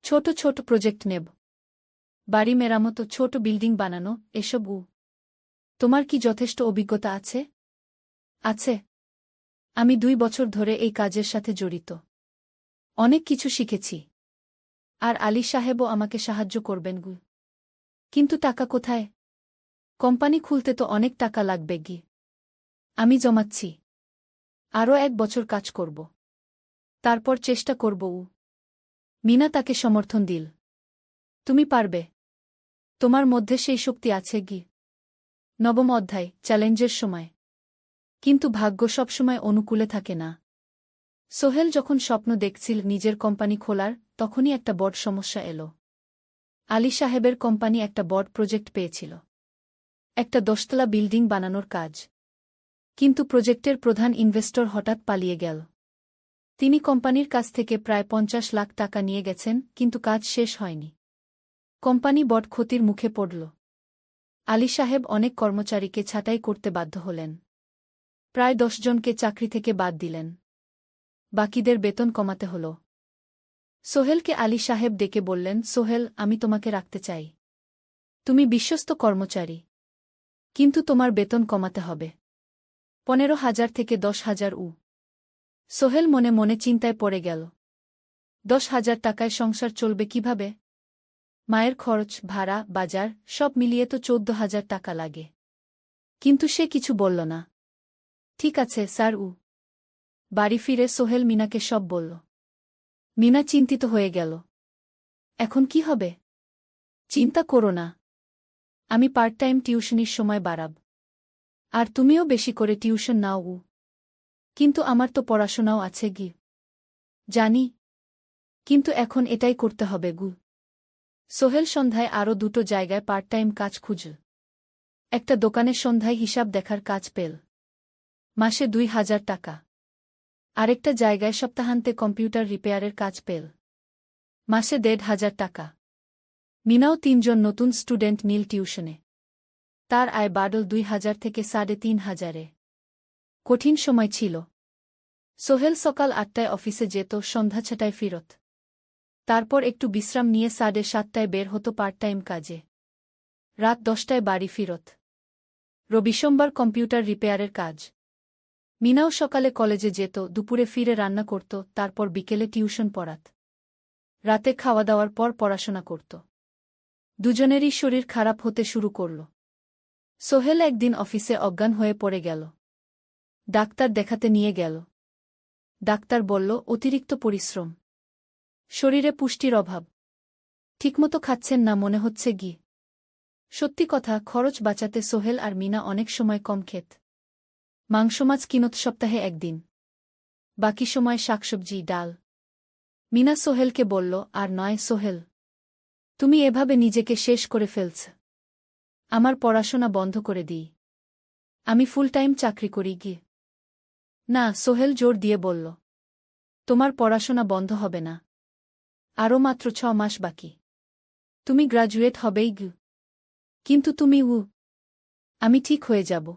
ছোট ছোট প্রজেক্ট নেব। বাড়ি মেরামত, ছোট বিল্ডিং বানানো, এসব। তোমার কি যথেষ্ট অভিজ্ঞতা আছে? আছে। আমি 2 বছর ধরে এই কাজের সাথে জড়িত। অনেক কিছু শিখেছি। আর আলী সাহেবও আমাকে সাহায্য করবেন গু। কিন্তু টাকা কোথায়? কোম্পানি খুলতে তো অনেক টাকা লাগবে গি। আমি জমাচ্ছি। আরও 1 বছর কাজ করব। তারপর চেষ্টা করব। মিনা তাকে সমর্থন দিল। তুমি পারবে। তোমার মধ্যে সেই শক্তি আছে গি। নবম অধ্যায়, চ্যালেঞ্জের সময়। কিন্তু ভাগ্য সবসময় অনুকূলে থাকে না। সোহেল যখন স্বপ্ন দেখছিল নিজের কোম্পানি খোলার, তখনই একটা বড় সমস্যা এল। আলী সাহেবের কোম্পানি একটা বড় প্রজেক্ট পেয়েছিল। একটা 10তলা বিল্ডিং বানানোর কাজ। কিন্তু প্রজেক্টের প্রধান ইনভেস্টর হঠাৎ পালিয়ে গেল। তিনি কোম্পানির কাছ থেকে প্রায় 50 লাখ টাকা নিয়ে গেছেন, কিন্তু কাজ শেষ হয়নি। কোম্পানি বড় ক্ষতির মুখে পড়ল। আলী সাহেব অনেক কর্মচারীকে ছাঁটাই করতে বাধ্য হলেন। প্রায় 10 জনকে চাকরি থেকে বাদ দিলেন। বাকিদের বেতন কমাতে হল। সোহেলকে আলী সাহেব ডেকে বললেন, সোহেল, আমি তোমাকে রাখতে চাই। তুমি বিশ্বস্ত কর্মচারী। কিন্তু তোমার বেতন কমাতে হবে। 15,000 থেকে 10,000। সোহেল মনে মনে চিন্তায় পড়ে গেল। 10,000 টাকায় সংসার চলবে কিভাবে? মায়ের খরচ, ভাড়া, বাজার সব মিলিয়ে তো 14,000 টাকা লাগে। কিন্তু সে কিছু বলল না। ঠিক আছে স্যার। বাড়ি ফিরে সোহেল মিনাকে সব বলল। মিনা চিন্তিত হয়ে গেল। এখন কি হবে? চিন্তা করো না। আমি পার্ট টাইম টিউশনির সময় বাড়াব। আর তুমিও বেশি করে টিউশন নাও। কিন্তু আমার তো পড়াশোনাও আছে গি। জানি। কিন্তু এখন এটাই করতে হবে গু। সোহেল সন্ধ্যায় আরও 2টো জায়গায় পার্ট টাইম কাজ খুঁজল। একটা দোকানে সন্ধ্যায় হিসাব দেখার কাজ পেল। মাসে 2,000 টাকা। আরেকটা জায়গায় সপ্তাহান্তে কম্পিউটার রিপেয়ারের কাজ পেল। মাসে 1,500 টাকা। মিনাও 3 জন নতুন স্টুডেন্ট নিল টিউশনে। তার আয় বাড়ল 2,000 থেকে 3,500। কঠিন সময় ছিল। সোহেল সকাল ৮টায় অফিসে যেত, সন্ধ্যা ৬টায় ফিরত। তারপর একটু বিশ্রাম নিয়ে ৭:৩০টায় বের হতো পার্ট টাইম কাজে। রাত ১০টায় বাড়ি ফিরত। রবি সোমবার কম্পিউটার রিপেয়ারের কাজ। মিনাও সকালে কলেজে যেত, দুপুরে ফিরে রান্না করত, তারপর বিকেলে টিউশন পড়াত। রাতে খাওয়া দাওয়ার পর পড়াশোনা করত। দুজনেরই শরীর খারাপ হতে শুরু করল। সোহেল একদিন অফিসে অজ্ঞান হয়ে পড়ে গেল। ডাক্তার দেখাতে নিয়ে গেল। ডাক্তার বলল, অতিরিক্ত পরিশ্রম, শরীরে পুষ্টির অভাব, ঠিকমতো খাচ্ছেন না মনে হচ্ছে ঘি। সত্যি কথা, খরচ বাঁচাতে সোহেল আর মিনা অনেক সময় কম খেত। মাংস মাছ কিনত সপ্তাহে একদিন, বাকি সময় শাকসবজি ডাল। মিনা সোহেলকে বলল, আর নয় সোহেল, তুমি এভাবে নিজেকে শেষ করে ফেলছ। আমার পড়াশোনা বন্ধ করে দিই, আমি ফুল টাইম চাকরি করি গিয়ে। না, সোহেল জোর দিয়ে বলল, তোমার পড়াশোনা বন্ধ হবে না, আরও মাত্র ৬ মাস বাকি, তুমি গ্রাজুয়েট হবেই গু। কিন্তু তুমি আমি ঠিক হয়ে যাব,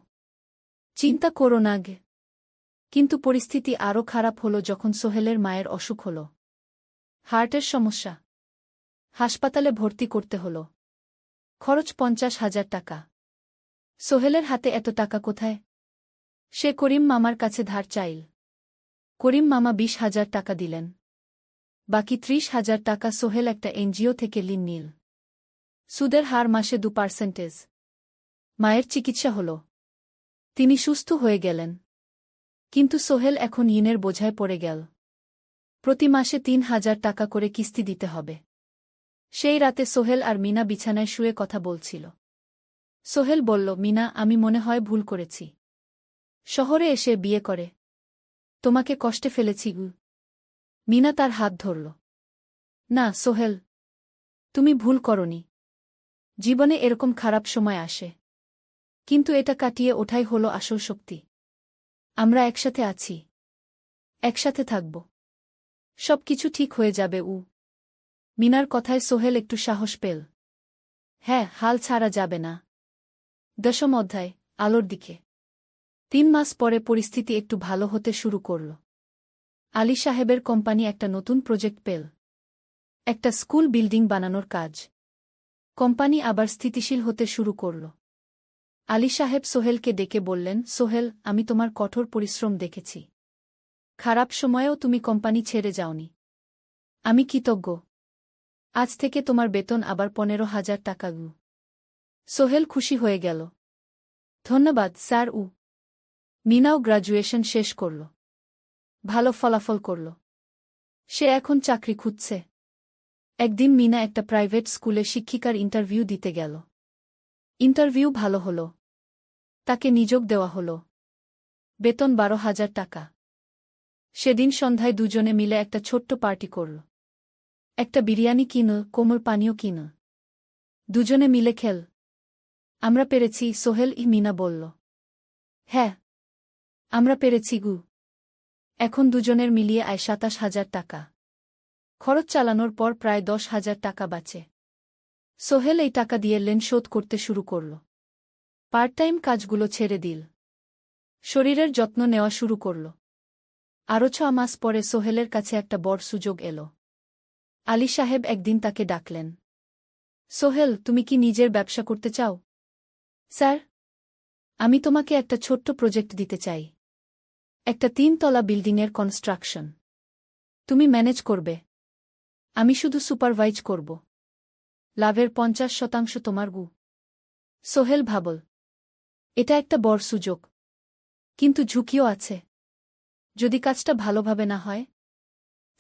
চিন্তা করো না গে। কিন্তু পরিস্থিতি আরও খারাপ হলো যখন সোহেলের মায়ের অসুখ হল। হার্টের সমস্যা, হাসপাতালে ভর্তি করতে হল। খরচ ৫০,০০০ টাকা। সোহেলের হাতে এত টাকা কোথায়? সে করিম মামার কাছে ধার চাইল। করিম মামা ২০,০০০ টাকা দিলেন। বাকি ৩০,০০০ টাকা সোহেল একটা এনজিও থেকে ঋণ নিল। সুদের হার মাসে ২%। মায়ের চিকিৎসা হল, তিনি সুস্থ হয়ে গেলেন। কিন্তু সোহেল এখন ঋণের বোঝায় পড়ে গেল। প্রতি মাসে ৩,০০০ টাকা করে কিস্তি দিতে হবে। সেই রাতে সোহেল আর মিনা বিছানায় শুয়ে কথা বলছিল। সোহেল বলল, মিনা, আমি মনে হয় ভুল করেছি। শহরে এসে বিয়ে করে তোমাকে কষ্টে ফেলেছি গু। মিনা তার হাত ধরল। না সোহেল, তুমি ভুল করনি। জীবনে এরকম খারাপ সময় আসে, কিন্তু এটা কাটিয়ে ওঠাই হলো আসল শক্তি। আমরা একসাথে আছি, একসাথে থাকব, সব কিছু ঠিক হয়ে যাবে। মিনার কথায় সোহেল একটু সাহস পেল। হ্যাঁ, হাল ছাড়া যাবে না। ১০ম অধ্যায়, আলোর দিকে। ৩ মাস পরে পরিস্থিতি একটু ভালো হতে শুরু করল। আলী সাহেবের কোম্পানি একটা নতুন প্রজেক্ট পেল, একটা স্কুল বিল্ডিং বানানোর কাজ। কোম্পানি আবার স্থিতিশীল হতে শুরু করল। আলী সাহেব সোহেলকে ডেকে বললেন, সোহেল, আমি তোমার কঠোর পরিশ্রম দেখেছি। খারাপ সময়েও তুমি কোম্পানি ছেড়ে যাওনি। আমি কৃতজ্ঞ। আজ থেকে তোমার বেতন আবার ১৫,০০০ টাকা গু। সোহেল খুশি হয়ে গেল। ধন্যবাদ স্যার। মিনাও গ্রাজুয়েশন শেষ করল, ভালো ফলাফল করল। সে এখন চাকরি খুঁজছে। একদিন মিনা একটা প্রাইভেট স্কুলে শিক্ষিকার ইন্টারভিউ দিতে গেল। ইন্টারভিউ ভালো হল, তাকে নিযোগ দেওয়া হল। বেতন ১২,০০০ টাকা। সেদিন সন্ধ্যায় দুজনে মিলে একটা ছোট্ট পার্টি করল। একটা বিরিয়ানি কিনল, কোমল পানীয় কিনল। দুজনে মিলে খেল। আমরা পেরেছি সোহেল, মিনা বলল। হ্যাঁ, আমরা পেরেছি গু। এখন দুজনের মিলিয়ে আয় ২৭,০০০ টাকা। খরচ চালানোর পর প্রায় ১০,০০০ টাকা বাঁচে। সোহেল এই টাকা দিয়ে লোন শোধ করতে শুরু করল। পার্ট টাইম কাজগুলো ছেড়ে দিল। শরীরের যত্ন নেওয়া শুরু করল। আরও ৬ মাস পরে সোহেলের কাছে একটা বড় সুযোগ এল। আলী সাহেব একদিন তাকে ডাকলেন। সোহেল, তুমি কি নিজের ব্যবসা করতে চাও? স্যার, আমি তোমাকে একটা ছোট্ট প্রজেক্ট দিতে চাই। একটা ৩ তলা বিল্ডিংয়ের কনস্ট্রাকশন। তুমি ম্যানেজ করবে, আমি শুধু সুপারভাইজ করব। লাভের ৫০% তোমার গু। সোহেল ভাবল, এটা একটা বড় সুযোগ, কিন্তু ঝুঁকিও আছে। যদি কাজটা ভালোভাবে না হয়?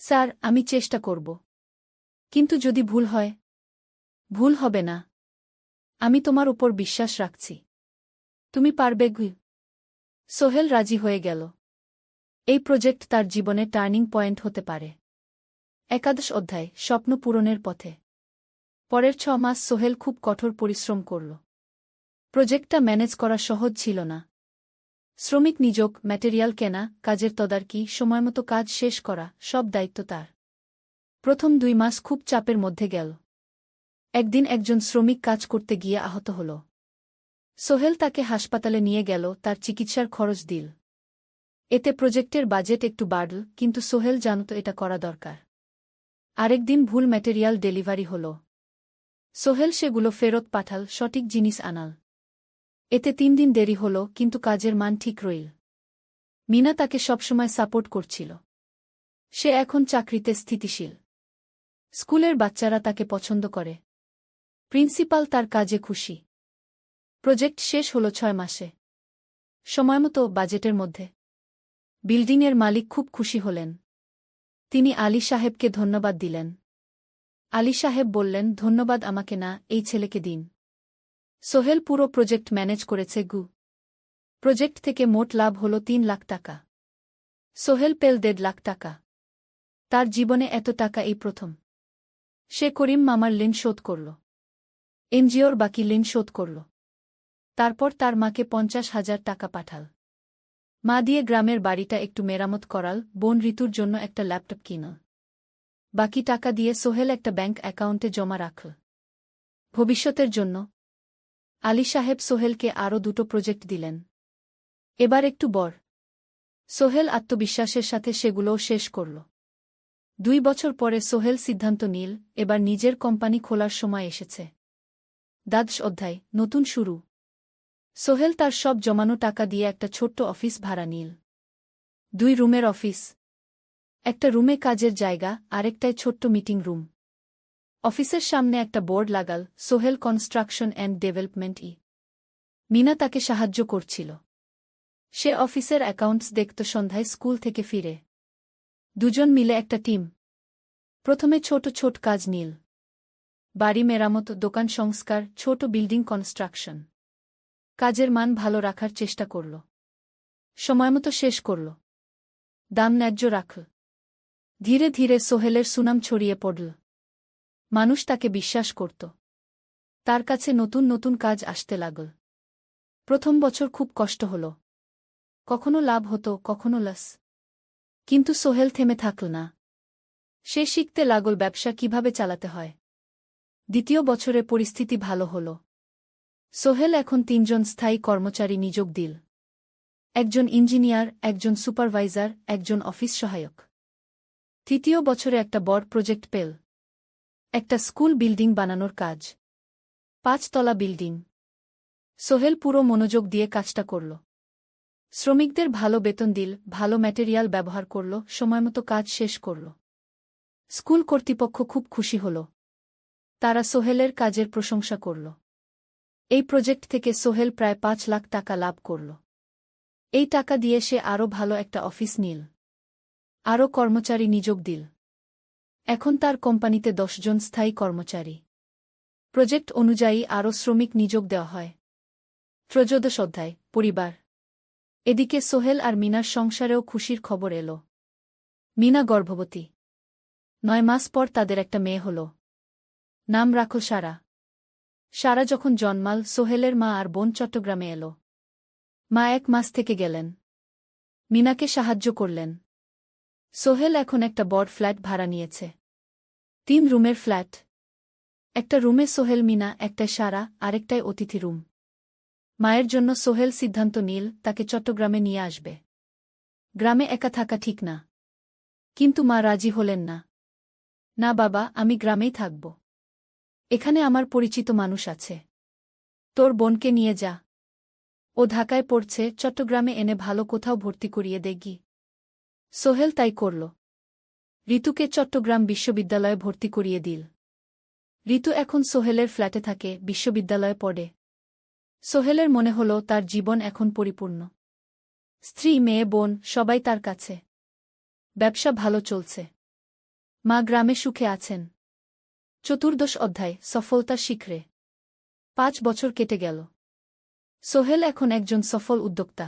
স্যার, আমি চেষ্টা করব। কিন্তু যদি ভুল হয়? ভুল হবে না, আমি তোমার উপর বিশ্বাস রাখছি। তুমি পারবে গু। সোহেল রাজি হয়ে গেল। এই প্রজেক্ট তার জীবনে টার্নিং পয়েন্ট হতে পারে। ১১ অধ্যায়, স্বপ্ন পূরণের পথে। পরের ৬ মাস সোহেল খুব কঠোর পরিশ্রম করল। প্রজেক্টটা ম্যানেজ করা সহজ ছিল না। শ্রমিক নিযোগ, ম্যাটেরিয়াল কেনা, কাজের তদারকি, সময়মতো কাজ শেষ করা, সব দায়িত্ব তার। প্রথম ২ মাস খুব চাপের মধ্যে গেল। একদিন একজন শ্রমিক কাজ করতে গিয়ে আহত হল। সোহেল তাকে হাসপাতালে নিয়ে গেল, তার চিকিৎসার খরচ দিল। এতে প্রজেক্টের বাজেট একটু বাড়ল, কিন্তু সোহেল জানত এটা করা দরকার। আরেকদিন ভুল ম্যাটেরিয়াল ডেলিভারি হল। সোহেল সেগুলো ফেরত পাঠাল, সঠিক জিনিস আনাল। এতে 3 দিন দেরি হল, কিন্তু কাজের মান ঠিক রইল। মিনা তাকে সবসময় সাপোর্ট করছিল। সে এখন চাকরিতে স্থিতিশীল। স্কুলের বাচ্চারা তাকে পছন্দ করে। প্রিন্সিপাল তার কাজে খুশি। প্রজেক্ট শেষ হল 6 মাসে। সময়মতো, বাজেটের মধ্যে। বিল্ডিংয়ের মালিক খুব খুশি হলেন। তিনি আলী সাহেবকে ধন্যবাদ দিলেন। আলী সাহেব বললেন, ধন্যবাদ আমাকে না, এই ছেলেকে দিন। সোহেল পুরো প্রজেক্ট ম্যানেজ করেছে। প্রজেক্ট থেকে মোট লাভ হল 3 লাখ টাকা। সোহেল পেল 1.5 লাখ টাকা। তার জীবনে এত টাকা এই প্রথম। সে করিম মামার ঋণ শোধ করল। এনজিওর বাকি ঋণ শোধ করল। তারপর তার মাকে 50,000 টাকা পাঠাল। মা দিয়ে গ্রামের বাড়িটা একটু মেরামত করাল, বোন ঋতুর জন্য একটা ল্যাপটপ কিনল। বাকি টাকা দিয়ে সোহেল একটা ব্যাংক অ্যাকাউন্টে জমা রাখল ভবিষ্যতের জন্য। আলী সাহেব সোহেলকে আরও 2টো প্রজেক্ট দিলেন। এবার একটু বড়। সোহেল আত্মবিশ্বাসের সাথে সেগুলোও শেষ করল। 2 বছর পরে সোহেল সিদ্ধান্ত নিল, এবার নিজের কোম্পানি খোলার সময় এসেছে। দ্বাদশ অধ্যায়, নতুন শুরু। সোহেল তার সব জমানো টাকা দিয়ে একটা ছোট্ট অফিস ভাড়া নিল। 2 রুমের অফিস। একটা রুমে কাজের জায়গা, আরেকটায় ছোট্ট মিটিং রুম। অফিসের সামনে একটা বোর্ড লাগাল, Sohel construction and development. Mina তাকে সাহায্য করছিল। সে অফিসের অ্যাকাউন্টস দেখত সন্ধ্যায় স্কুল থেকে ফিরে। দুজন মিলে একটা টিম। প্রথমে ছোট ছোট কাজ নিল। বাড়ি মেরামত, দোকান সংস্কার, ছোট বিল্ডিং কনস্ট্রাকশন। কাজের মান ভালো রাখার চেষ্টা করল। সময়মতো শেষ করল। দাম ন্যায্য রাখল। ধীরে ধীরে সোহেলের সুনাম ছড়িয়ে পড়ল। মানুষ তাকে বিশ্বাস করত। তার কাছে নতুন নতুন কাজ আসতে লাগল। প্রথম বছর খুব কষ্ট হল। কখনো লাভ হতো, কখনো লস। কিন্তু সোহেল থেমে থাকল না। সে শিখতে লাগল ব্যবসা কিভাবে চালাতে হয়। দ্বিতীয় বছরে পরিস্থিতি ভালো হল। সোহেল এখন 3 জন স্থায়ী কর্মচারী নিয়োগ দিল। একজন ইঞ্জিনিয়ার, একজন সুপারভাইজার, একজন অফিস সহায়ক। তৃতীয় বছরে একটা বড় প্রজেক্ট পেল। একটা স্কুল বিল্ডিং বানানোর কাজ। 5 তলা বিল্ডিং। সোহেল পুরো মনোযোগ দিয়ে কাজটা করল। শ্রমিকদের ভালো বেতন দিল, ভালো ম্যাটেরিয়াল ব্যবহার করল, সময়মতো কাজ শেষ করল। স্কুল কর্তৃপক্ষ খুব খুশি হল। তারা সোহেলের কাজের প্রশংসা করল। এই প্রজেক্ট থেকে সোহেল প্রায় 5 লাখ টাকা লাভ করল। এই টাকা দিয়ে সে আরও ভালো একটা অফিস নিল। আরও কর্মচারী নিয়োগ দিল। এখন তার কোম্পানিতে 10 জন স্থায়ী কর্মচারী। প্রজেক্ট অনুযায়ী আরও শ্রমিক নিয়োগ দেওয়া হয়। ত্রয়োদশ অধ্যায়, পরিবার। এদিকে সোহেল আর মিনার সংসারেও খুশির খবর এল। মিনা গর্ভবতী। 9 মাস পর তাদের একটা মেয়ে হল। নাম রাখল সারা। সারা যখন জন্মাল, সোহেলের মা আর বোন চট্টগ্রামে এল। মা 1 মাস থেকে গেলেন। মিনাকে সাহায্য করলেন। সোহেল এখন একটা বড় ফ্ল্যাট ভাড়া নিয়েছে। 3 রুমের ফ্ল্যাট। একটা রুমে সোহেল, মিনা, একটায় সারা, আরেকটায় অতিথি রুম। মায়ের জন্য সোহেল সিদ্ধান্ত নিল তাকে চট্টগ্রামে নিয়ে আসবে। গ্রামে একা থাকা ঠিক না। কিন্তু মা রাজি হলেন না। না বাবা, আমি গ্রামেই থাকব। এখানে আমার পরিচিত মানুষ আছে। তোর বোনকে নিয়ে যা। ও ঢাকায় পড়ছে, চট্টগ্রামে এনে ভালো কোথাও ভর্তি করিয়ে দেগি। সোহেল তাই করল। ঋতুকে চট্টগ্রাম বিশ্ববিদ্যালয়ে ভর্তি করিয়ে দিল। ঋতু এখন সোহেলের ফ্ল্যাটে থাকে, বিশ্ববিদ্যালয়ে পড়ে। সোহেলের মনে হল তার জীবন এখন পরিপূর্ণ। স্ত্রী, মেয়ে, বোন সবাই তার কাছে। ব্যবসা ভালো চলছে। মা গ্রামে সুখে আছেন। চতুর্দশ অধ্যায়, সফলতার শিখরে। 5 বছর কেটে গেল। সোহেল এখন একজন সফল উদ্যোক্তা।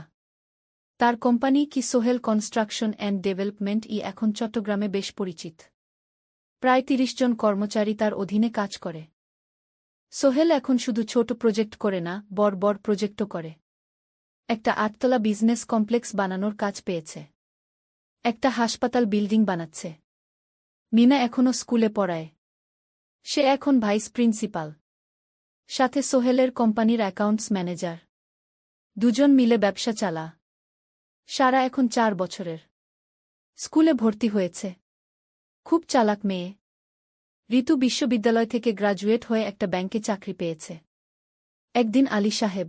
তার কোম্পানি কি সোহেল কনস্ট্রাকশন অ্যান্ড ডেভেলপমেন্ট এখন চট্টগ্রামে বেশ পরিচিত। প্রায় 30 জন কর্মচারী তার অধীনে কাজ করে। সোহেল এখন শুধু ছোট প্রজেক্ট করে না, বড় বড় প্রজেক্টও করে। একটা 8 তলা বিজনেস কমপ্লেক্স বানানোর কাজ পেয়েছে। একটা হাসপাতাল বিল্ডিং বানাচ্ছে। মিনা এখনও স্কুলে পড়ায়। সে এখন ভাইস প্রিন্সিপাল। সাথে সোহেলের কোম্পানির অ্যাকাউন্টস ম্যানেজার। 2 জন মিলে ব্যবসা চালা। সারা এখন 4 বছরের। স্কুলে ভর্তি হয়েছে। খুব চালাক মেয়ে। ঋতু বিশ্ববিদ্যালয় থেকে গ্রাজুয়েট হয়ে একটা ব্যাংকে চাকরি পেয়েছে। একদিন আলী সাহেব